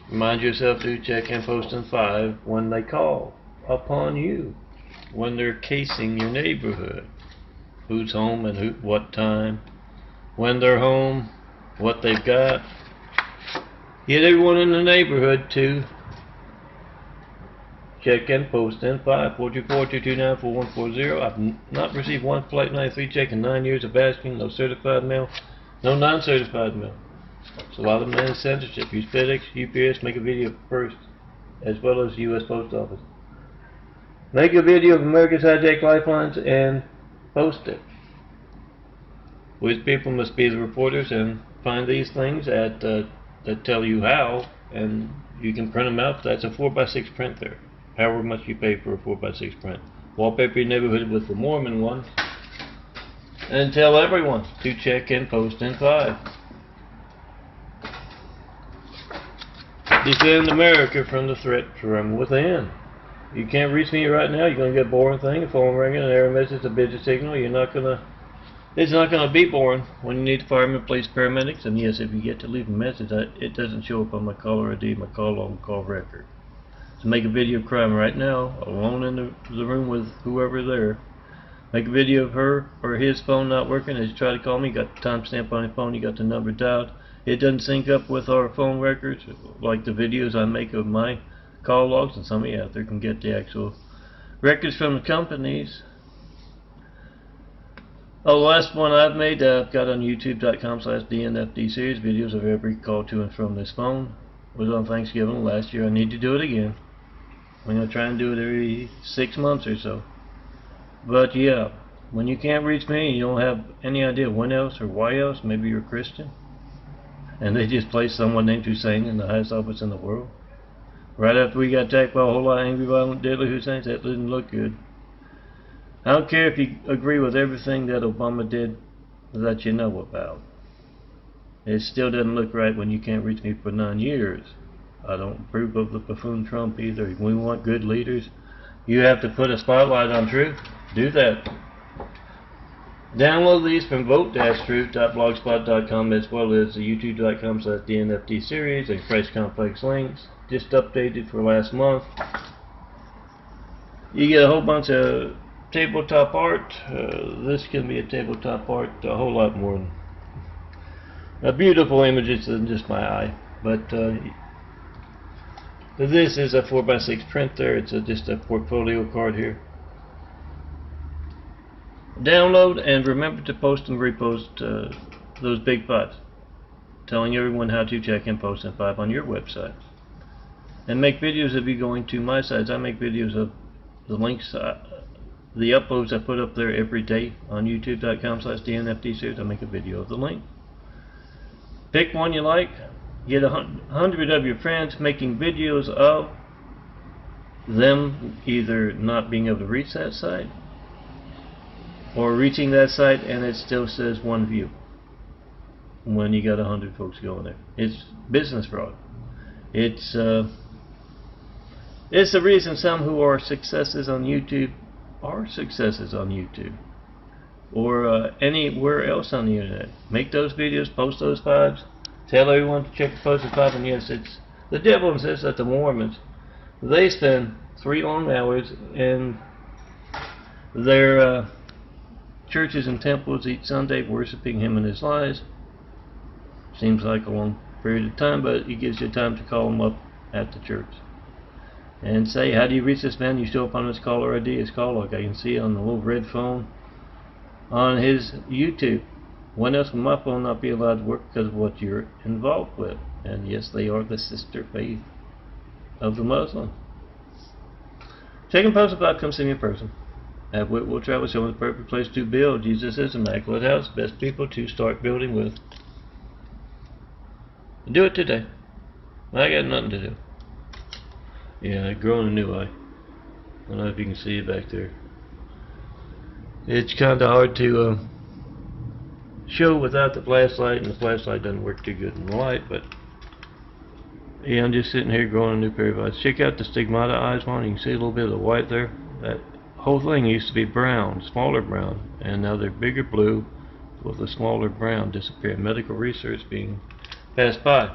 [SPEAKER 3] Remind yourself to check and post in 5 when they call upon you, when they're casing your neighborhood. Who's home and what time, when they're home, what they've got. Get everyone in the neighborhood to check and post in 5, 424-229-4140. I've not received one Flight 93 check in 9 years of asking. No certified mail, no non-certified mail. So a lot of them in censorship. Use FedEx, UPS, make a video first, as well as U.S. Post Office. Make a video of America's hijacked lifelines and post it. Which people must be the reporters and find these things at that tell you how, and you can print them out. That's a 4x6 print there. However much you pay for a 4x6 print. Wallpaper your neighborhood with the Mormon one, and tell everyone to check and post in 5. Defend America from the threat from within. You can't reach me right now. You're gonna get a boring thing. A phone ringing, an error message, a busy signal. It's not gonna be boring when you need firemen, police, paramedics, and yes, if you get to leave a message, it doesn't show up on my caller ID, my call log, call record. So make a video of crime right now, alone in the room with whoever there. Make a video of her or his phone not working as you try to call me. You got the timestamp on your phone, you got the number dialed. It doesn't sync up with our phone records, like the videos I make of my call logs, and some of you out there can get the actual records from the companies. Oh, the last one I've made, I've got on youtube.com/DNFD series, videos of every call to and from this phone. It was on Thanksgiving last year. I need to do it again. I'm going to try and do it every 6 months or so. But yeah, when you can't reach me and you don't have any idea when else or why else, maybe you're a Christian, and they just place someone named Hussein in the highest office in the world. Right after we got attacked by a whole lot of angry, violent, deadly Husseins, that didn't look good. I don't care if you agree with everything that Obama did that you know about. It still doesn't look right when you can't reach me for 9 years. I don't approve of the buffoon Trump either. We want good leaders. You have to put a spotlight on truth. Do that. Download these from vote-truth.blogspot.com, as well as the youtube.com/DNFD series and Christ Complex links. Just updated for last month. You get a whole bunch of tabletop art. This can be a tabletop art, a whole lot more than beautiful images than just my eye. But this is a 4x6 print there. It's just a portfolio card here. Download and remember to post and repost those big 5s, telling everyone how to check and post in 5 on your website. And make videos of you going to my sites. I make videos of the links, the uploads I put up there every day on youtube.com/DNFD series. I make a video of the link. Pick one you like. Get 100 of your friends making videos of them either not being able to reach that site or reaching that site and it still says 1 view when you got 100 folks going there. It's business fraud. It's the reason some who are successes on YouTube are successes on YouTube or anywhere else on the internet. Make those videos, post those 5s, tell everyone to check the post in 5, and yes, it's the devil insists that the Mormons, they spend 3 long hours in their churches and temples each Sunday worshiping him and his lies. Seems like a long period of time, but it gives you time to call them up at the church and say, how do you reach this man? You show up on his caller ID, his call log. I can see on the little red phone on his YouTube. When else will my phone not be allowed to work because of what you're involved with? And yes, they are the sister faith of the Muslim. Check and post about, come see me in person. At Whitwell Travel, show them the perfect place to build. Jesus is Immaculate House. Best people to start building with. Do it today. I got nothing to do. Yeah, growing a new eye. I don't know if you can see it back there. It's kind of hard to show without the flashlight, and the flashlight doesn't work too good in the light, but yeah, I'm just sitting here growing a new pair of eyes. Check out the Stigmata eyes one. You can see a little bit of the white there. That whole thing used to be brown, smaller brown, and now they're bigger blue with a smaller brown disappearing. Medical research being passed by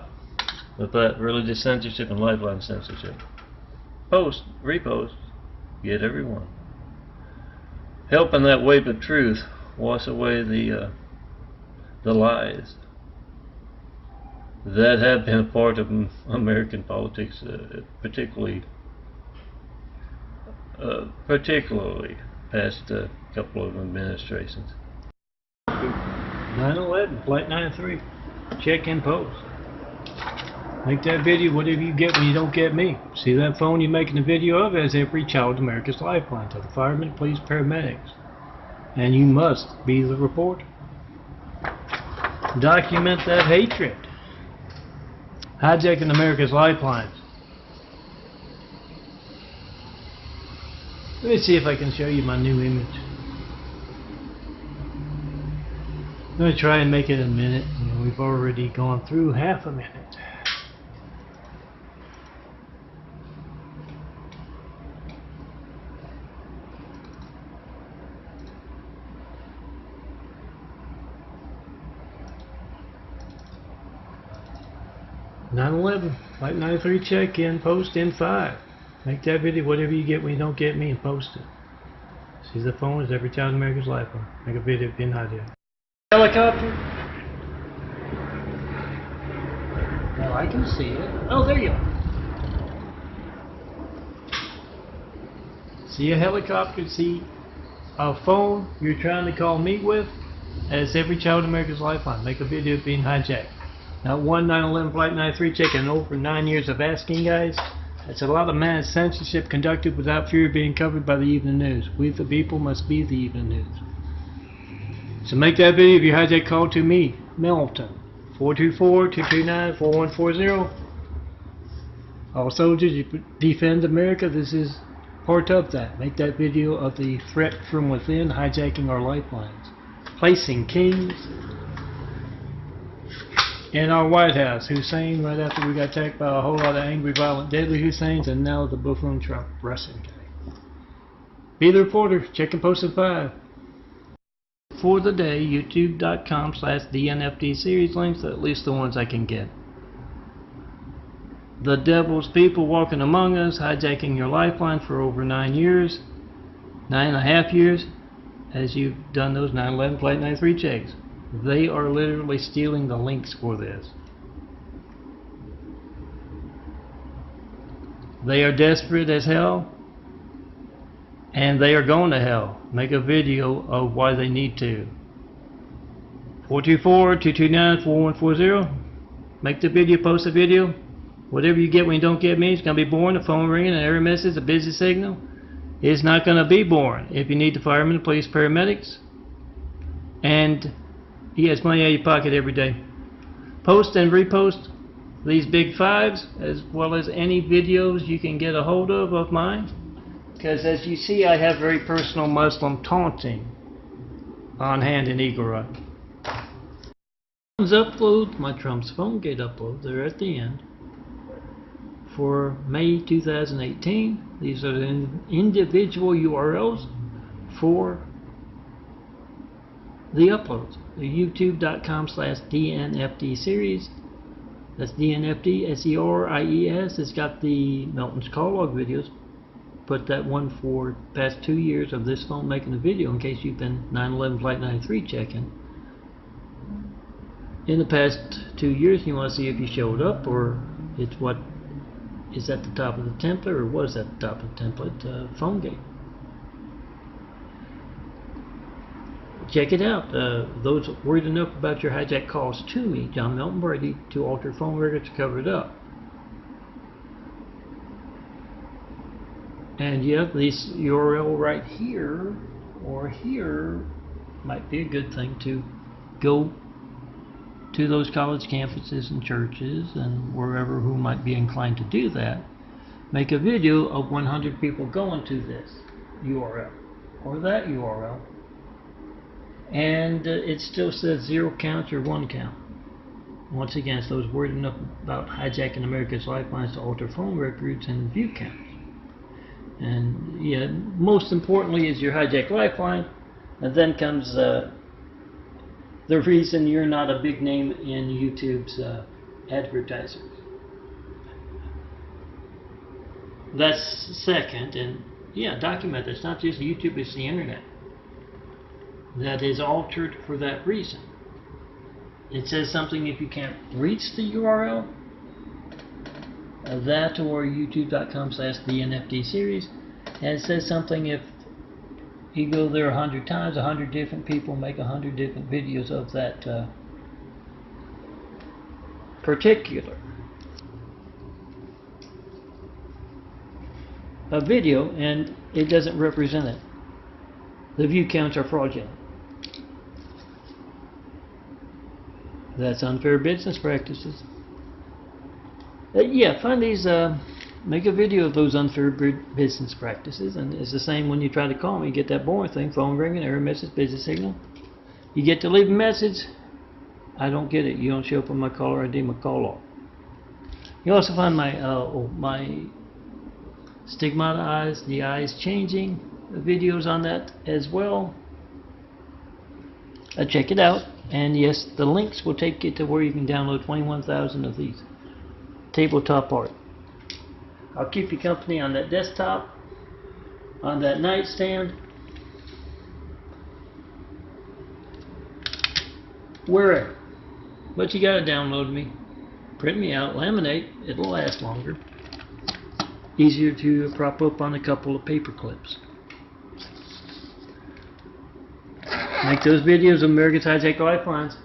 [SPEAKER 3] with that religious censorship and lifeline censorship. Post, repost, get everyone. Helping that wave of truth wash away the lies that have been a part of American politics, particularly past a couple of administrations.
[SPEAKER 1] 9/11, Flight 93, check and post. Make that video whatever you get when you don't get me. See that phone you're making a video of as every child America's lifeline to the firemen, police, paramedics. And you must be the reporter. Document that hatred. Hijacking America's lifelines. Let me see if I can show you my new image. I'm going to try and make it a minute. We've already gone through half a minute. (9/11) Flight 93 check-in, post in 5. Make that video whatever you get when you don't get me and post it. See the phone is every child in America's lifeline. Make a video being hijacked. Helicopter? Well, I can see it. Oh, there you are. See a helicopter, see a phone you're trying to call me with as every child in America's lifeline. Make a video being hijacked. Not one 9/11 Flight 93 check-in over 9 years of asking, guys. That's a lot of mass censorship conducted without fear of being covered by the evening news. We the people must be the evening news. So make that video if you hijack call to me, Melton, 424-229-4140. All soldiers, you defend America. This is part of that. Make that video of the threat from within hijacking our lifelines. Placing kings in our White House. Hussein, right after we got attacked by a whole lot of angry, violent, deadly Husseins, and now the buffoon Trump wrestling guy. Be the reporter. Check and post at 5. For the day, youtube.com/DNFD series links, at least the ones I can get. The devil's people walking among us, hijacking your lifeline for over 9 years, 9.5 years, as you've done those 9/11 Flight 93 checks. They are literally stealing the links for this. They are desperate as hell, and they are going to hell. Make a video of why they need to. 424-229-4140. Make the video, post the video. Whatever you get when you don't get me, it's going to be boring. The phone ringing and every message, a busy signal. It's not going to be boring. If you need the firemen, police, paramedics, and he has money out of your pocket every day. Post and repost these big fives, as well as any videos you can get a hold of mine. Because as you see, I have very personal Muslim taunting on hand in Eagle Rock. Upload, my Trump's PhoneGate upload, they're at the end. For May 2018, these are the individual URLs for the uploads. The youtube.com/DNFD series. That's DNFD SERIES. It's got the Melton's call log videos. Put that one for past 2 years of this phone making a video in case you've been 9/11 Flight 93 checking. In the past 2 years, you want to see if you showed up, or it's what is at the top of the template, or was at the top of the template, PhoneGate. Check it out. Those worried enough about your hijack calls to me, John Melton Brady, to alter phone records to cover it up. And yeah, this URL right here or here might be a good thing to go to those college campuses and churches and wherever who might be inclined to do that. Make a video of 100 people going to this URL or that URL. And it still says 0 counts or 1 count. Once again, it's those worried enough about hijacking America's lifelines to alter phone records and view counts. And yeah, most importantly is your hijack lifeline, and then comes the reason you're not a big name in YouTube's advertisers. That's second, and yeah, document. It's not just YouTube, it's the internet that is altered for that reason. It says something if you can't reach the URL, that or youtube.com/the NFT series, and it says something if you go there 100 times, 100 different people make 100 different videos of that particular video, and it doesn't represent it. The view counts are fraudulent. That's unfair business practices. Yeah, find these, make a video of those unfair business practices, and it's the same when you try to call me. You get that boring thing, phone ringing, error message, busy signal. You get to leave a message, I don't get it. You don't show up on my caller ID, my call off. You also find my my stigmata eyes, the eyes changing videos on that as well. Check it out, and yes, the links will take you to where you can download 21,000 of these tabletop art. I'll keep you company on that desktop, on that nightstand, wherever. But you gotta download me, print me out, laminate, it'll last longer. Easier to prop up on a couple of paper clips. Make those videos of America's Hijack Lifelines.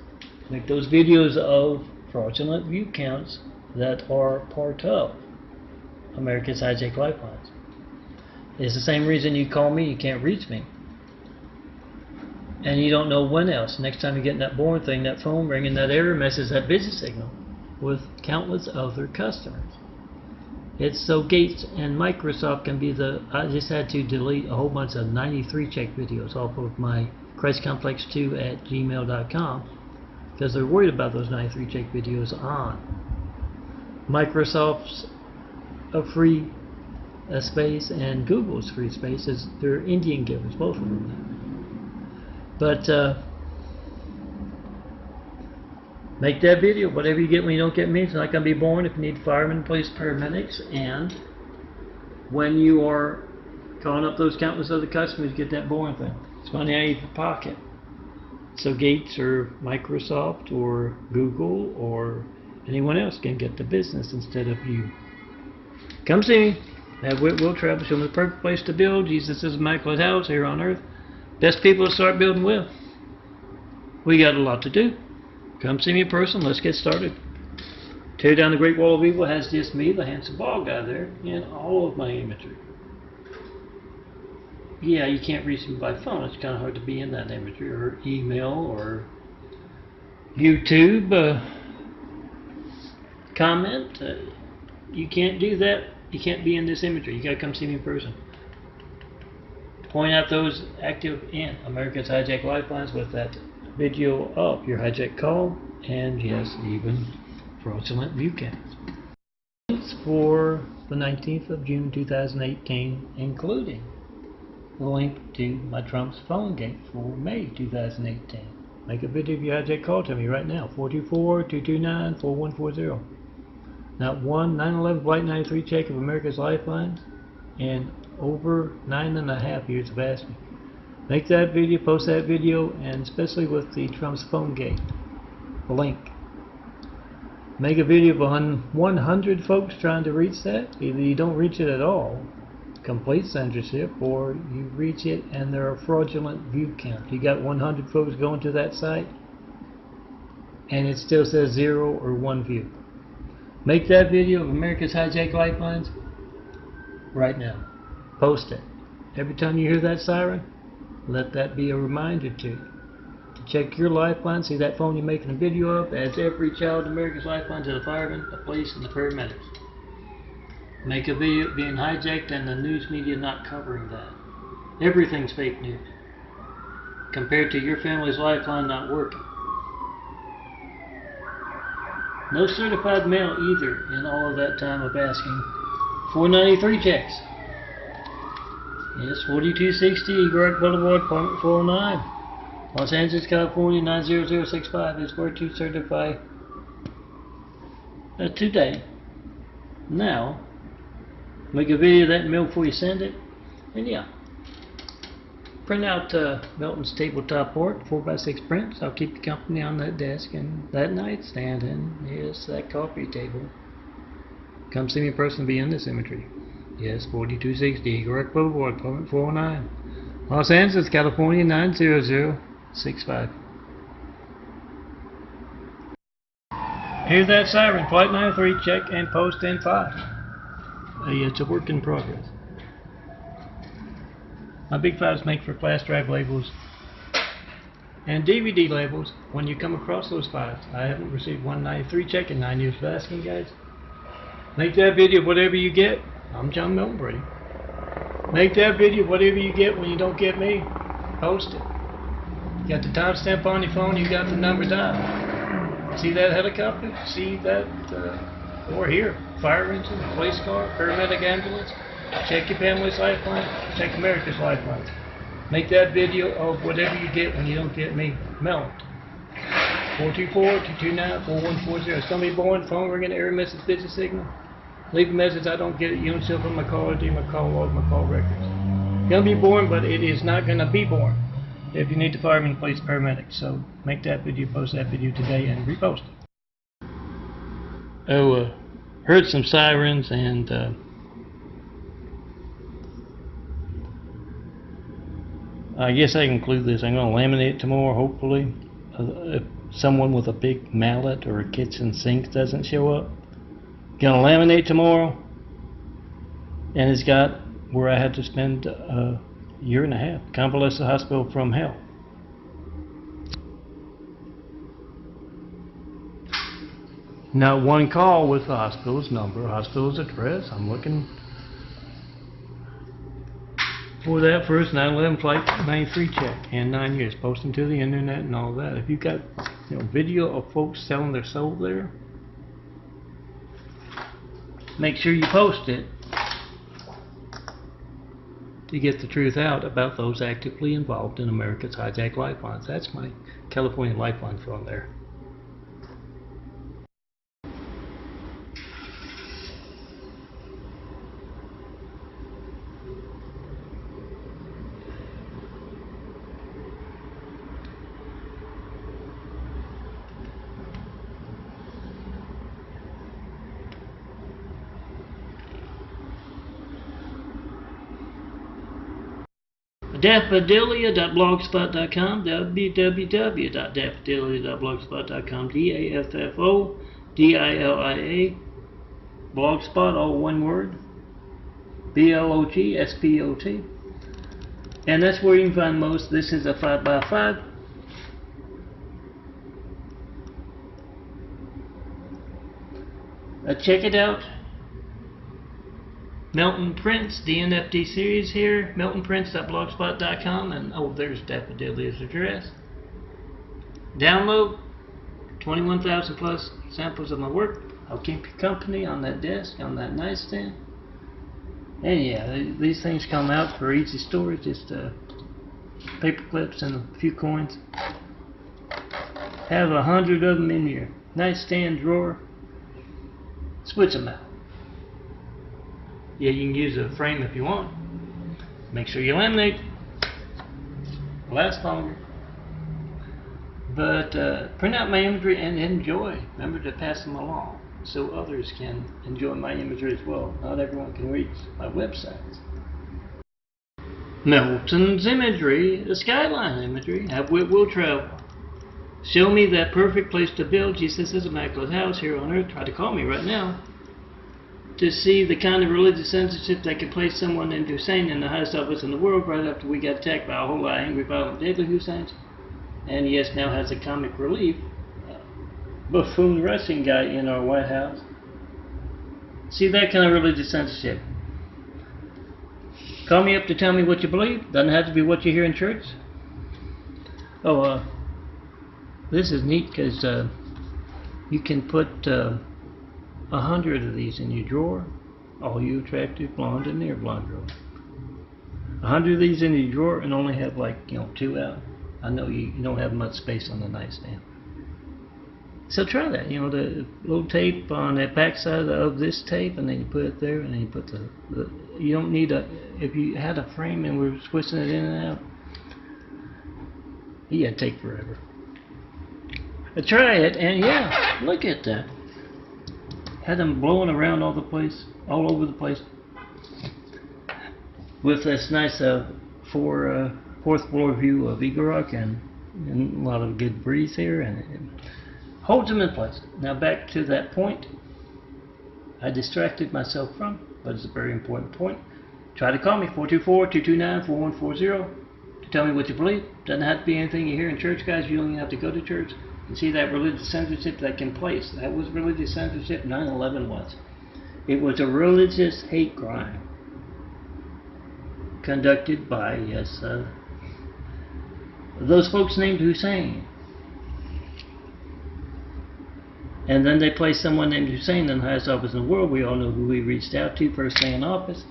[SPEAKER 1] Make those videos of fraudulent view counts that are part of America's Hijack Lifelines. It's the same reason you call me, you can't reach me. And you don't know when else. Next time you get that boring thing, that phone ringing, that error message, that busy signal with countless other customers. It's so Gates and Microsoft can be the... I just had to delete a whole bunch of 93check videos off of my ChristComplex2@gmail.com because they're worried about those 93check videos on Microsoft's free space and Google's free space. They're Indian givers, both of them. But make that video. Whatever you get when you don't get me, it's not going to be boring. If you need firemen, police, paramedics, and when you are calling up those countless other customers, get that boring thing. It's money out of your pocket. So Gates or Microsoft or Google or anyone else can get the business instead of you. Come see me. Have Whitwell Travel. Show me the perfect place to build. Jesus is immaculate house here on earth. Best people to start building with. We got a lot to do. Come see me in person. Let's get started. Tear down the Great Wall of Evil has just me, the handsome bald guy there, and all of my imagery. Yeah, you can't reach me by phone. It's kind of hard to be in that imagery, or email, or YouTube comment. You can't do that. You can't be in this imagery. You got to come see me in person. Point out those active in America's Hijack Lifelines with that video of your hijack call, and yes, even fraudulent view counts. For the 19th of June 2018, including the link to my Trump's phone gate for May 2018. Make a video of your hijack call to me right now, 424-229-4140. Not one 9/11 Flight 93 check of America's Lifelines in over 9.5 years of asking. Make that video, post that video, and especially with the Trump's phone gate, the link. Make a video of 100 folks trying to reach that. Either you don't reach it at all, complete censorship, or you reach it and there are fraudulent view counts. You got 100 folks going to that site and it still says 0 or 1 view. Make that video of America's Hijack Lifelines right now. Post it. Every time you hear that siren, let that be a reminder to you to check your lifeline. See that phone you're making a video of? Adds every child in America's Lifeline to the firemen, the police, and the paramedics. Make a video being hijacked and the news media not covering that. Everything's fake news compared to your family's lifeline not working. No certified mail either in all of that time of asking for 93 checks.
[SPEAKER 4] Yes, 4260 Eagle Rock Boulevard, apartment 409. Los Angeles, California, 90065 is where to certify today. Now, make a video of that mail before you send it. And yeah, print out Melton's tabletop port, 4x6 prints. I'll keep you company on that desk and that nightstand and yes, that coffee table. Come see me in person and be in this imagery. Yes, 4260 Eagle Rock Boulevard, apartment 409. Los Angeles, California, 90065. Here's that siren, Flight 93, check and post in 5. It's a work in progress. My big fives make for flash drive labels and DVD labels when you come across those files. I haven't received 193 check in 9 years of asking, guys. Make that video whatever you get. I'm John Milton Brady. Make that video whatever you get when you don't get me. Post it. You got the timestamp on your phone, you got the number dialed. See that helicopter? See that, or here, fire engine, police car, paramedic ambulance? Check your family's lifeline, check America's lifeline. Make that video of whatever you get when you don't get me. Melt. 424-229-4140. It's going to be boring, phone ringing, error message, busy signal. Leave a message, I don't get it, you don't show up on my call ID, my call log, my call records. It's going to be boring, but it is not going to be boring if you need the fireman, police, paramedic. So make that video, post that video today, and repost it. Oh, heard some sirens, and I guess I can include this. I'm going to laminate it tomorrow, hopefully. If someone with a big mallet or a kitchen sink doesn't show up. Going to laminate tomorrow. And it's got where I had to spend a year and a half. Convalescent hospital from hell. Not one call with the hospital's number, hospital's address. I'm looking for that first 9/11 Flight 93 check and 9 years. Post them to the internet and all that. If you got video of folks selling their soul there, make sure you post it to get the truth out about those actively involved in America's hijacked lifelines. That's my California lifeline from there. Daffodilia.blogspot.com, www.daffodilia.blogspot.com, DAFFODILIA, blogspot, all one word, BLOGSPOT, and that's where you can find most. This is a 5x5. Check it out. Melton Prints, the NFT series here, meltonprints.blogspot.com, and oh, there's Daffodilia's address. Download 21,000 plus samples of my work. I'll keep you company on that desk, on that nightstand. And yeah, these things come out for easy storage, just paper clips and a few coins. Have 100 of them in your nightstand drawer. Switch them out. Yeah, you can use a frame if you want. Make sure you laminate. Lasts longer. But print out my imagery and enjoy. Remember to pass them along so others can enjoy my imagery as well. Not everyone can reach my websites. Melton's imagery, the skyline imagery. Have wit will travel. Show me that perfect place to build Jesus' immaculate house here on earth. Try to call me right now. To see the kind of religious censorship that could place someone named Hussein in the highest office in the world right after we got attacked by a whole lot of angry, violent, deadly Husseins. And yes, now has a comic relief buffoon Russian guy in our White House. See that kind of religious censorship. Call me up to tell me what you believe. Doesn't have to be what you hear in church. Oh, this is neat because you can put 100 of these in your drawer. All you attractive blonde and near blonde girls.
[SPEAKER 1] 100 of these in your drawer and only have like, 2 out. I know you don't have much space on the nightstand. So try that, the little tape on the back side of this tape, and then you put it there, and then you put the you don't need if you had a frame and we're twisting it in and out, yeah, it'd take forever. But try it, and yeah, look at that. Had them blowing around all over the place. With this nice fourth floor view of Eagle Rock and a lot of good breeze here, and it holds them in place. Now back to that point I distracted myself from, but it's a very important point. Try to call me, 424-229-4140, to tell me what you believe. Doesn't have to be anything you hear in church, guys. You don't even have to go to church. You see that religious censorship that can place. That was religious censorship. 9/11 was. It was a religious hate crime conducted by, yes, those folks named Hussein. And then they placed someone named Hussein in the highest office in the world. We all know who he reached out to first day in office.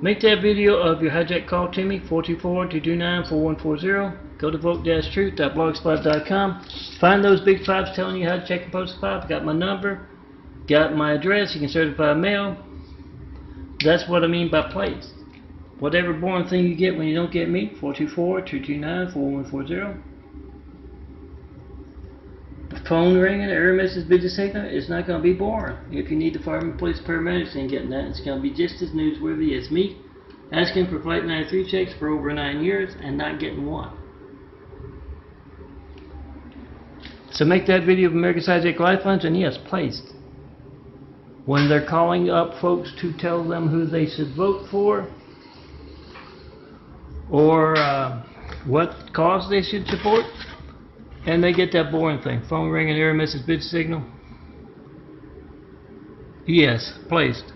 [SPEAKER 1] Make that video of your hijack call to me, 424-229-4140. Go to vote-truth.blogspot.com. Find those big fives telling you how to check and post a five. Got my number, got my address. You can certify mail. That's what I mean by plates. Whatever boring thing you get when you don't get me, 424-229-4140. The phone ringing, error message, busy signal, it's not going to be boring. If you need the firemen, police, paramedics ain't getting that. It's going to be just as newsworthy as me asking for Flight 93 checks for over 9 years and not getting one. So make that video of America's Hijack Lifelines, and yes, placed. When they're calling up folks to tell them who they should vote for, or what cause they should support, and they get that boring thing, phone ringing, error message, busy signal. Yes, placed.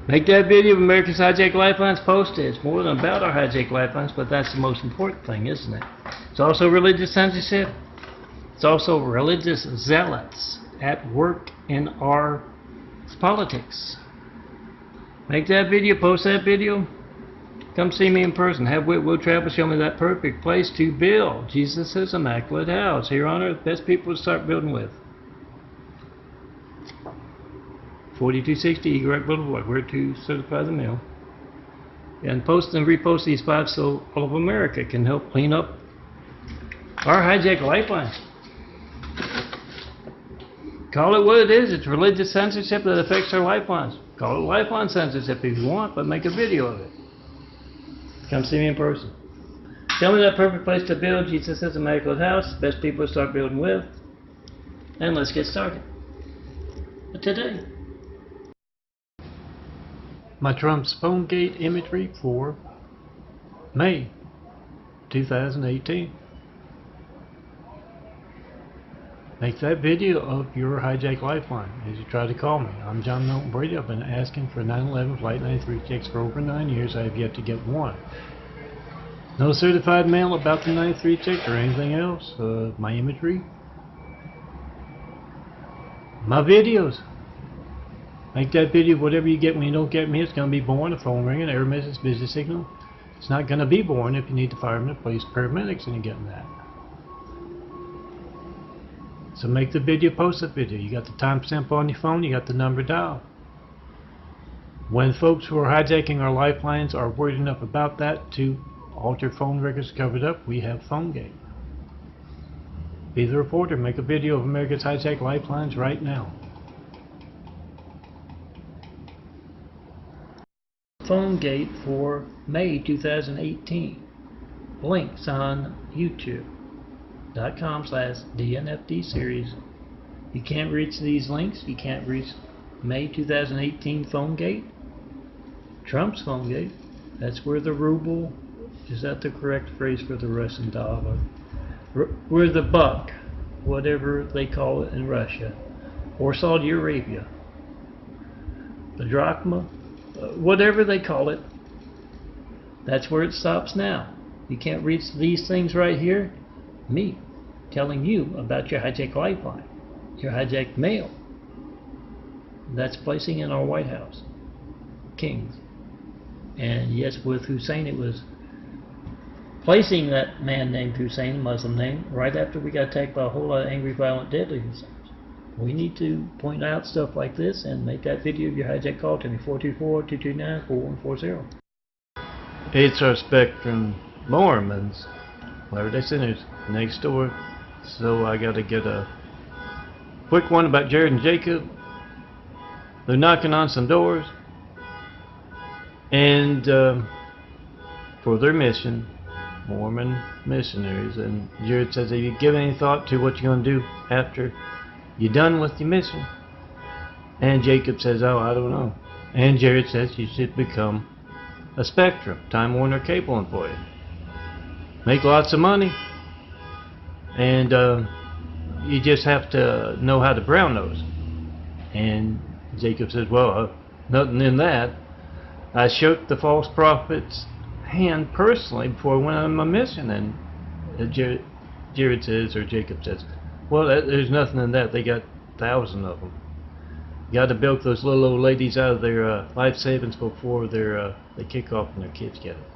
[SPEAKER 1] Make that video of America's Hijack Lifelines, post it. It's more than about our hijack lifelines, but that's the most important thing, isn't it? It's also religious censorship. It's also religious zealots at work in our politics. Make that video, post that video. Come see me in person. Have Whitwell Travel show me that perfect place to build Jesus' immaculate house here on earth. Best people to start building with. 4260 Eagle Rock Boulevard. Where to certify the mail. And post and repost these fives so all of America can help clean up our hijack lifelines. Call it what it is. It's religious censorship that affects our lifelines. Call it lifeline censorship if you want, but make a video of it. Come see me in person. Tell me that perfect place to build Jesus' immaculate house. Best people to start building with. And let's get started. Today,
[SPEAKER 4] My Trump's phone gate imagery for May 2018. Make that video of your hijack lifeline as you try to call me. I'm John Milton Brady. I've been asking for 9/11 Flight 93 checks for over 9 years. I have yet to get one. No certified mail about the 93 check or anything else. My imagery. My videos. Make that video, whatever you get when you don't get me. It's going to be boring. A phone ringing, error message, busy signal. It's not going to be boring if you need the firemen, police, paramedics, and you're getting that. So make the video, post the video. You got the timestamp on your phone, you got the number dialed. When folks who are hijacking our lifelines are worried enough about that to alter phone records covered up, we have PhoneGate. Be the reporter, make a video of America's Hijack Lifelines right now. PhoneGate for May 2018. Links on YouTube.com/DNFD series. You can't reach these links. You can't reach May 2018 PhoneGate. Trump's PhoneGate. That's where the ruble, is that the correct phrase for the Russian dollar? Where the buck, whatever they call it in Russia, or Saudi Arabia, the drachma, whatever they call it, that's where it stops now. You can't reach these things right here. Me telling you about your hijack lifeline, your hijack mail.
[SPEAKER 1] that's placing in our White House. Kings. And yes, with Hussein, it was placing that man named Hussein, Muslim name, right after we got attacked by a whole lot of angry, violent, deadly Husseins. We need to point out stuff like this and make that video of your hijack call to me, 424-229-4140. It's our Spectrum Mormons, Latter-day Sinners, next door. So I gotta get a quick one about Jared and Jacob. They're knocking on some doors, and for their mission, Mormon missionaries. And Jared says, have you given any thought to what you're going to do after you're done with your mission? And Jacob says, oh, I don't know. And Jared says you should become a Spectrum, Time Warner Cable employee. Make lots of money, and you just have to know how to brown nose. And Jacob says, well, nothing in that. I shook the false prophet's hand personally before I went on my mission. And Jared says, or Jacob says, well, there's nothing in that. They got 1,000 of them. You got to bilk those little old ladies out of their life savings before they kick off and their kids get it.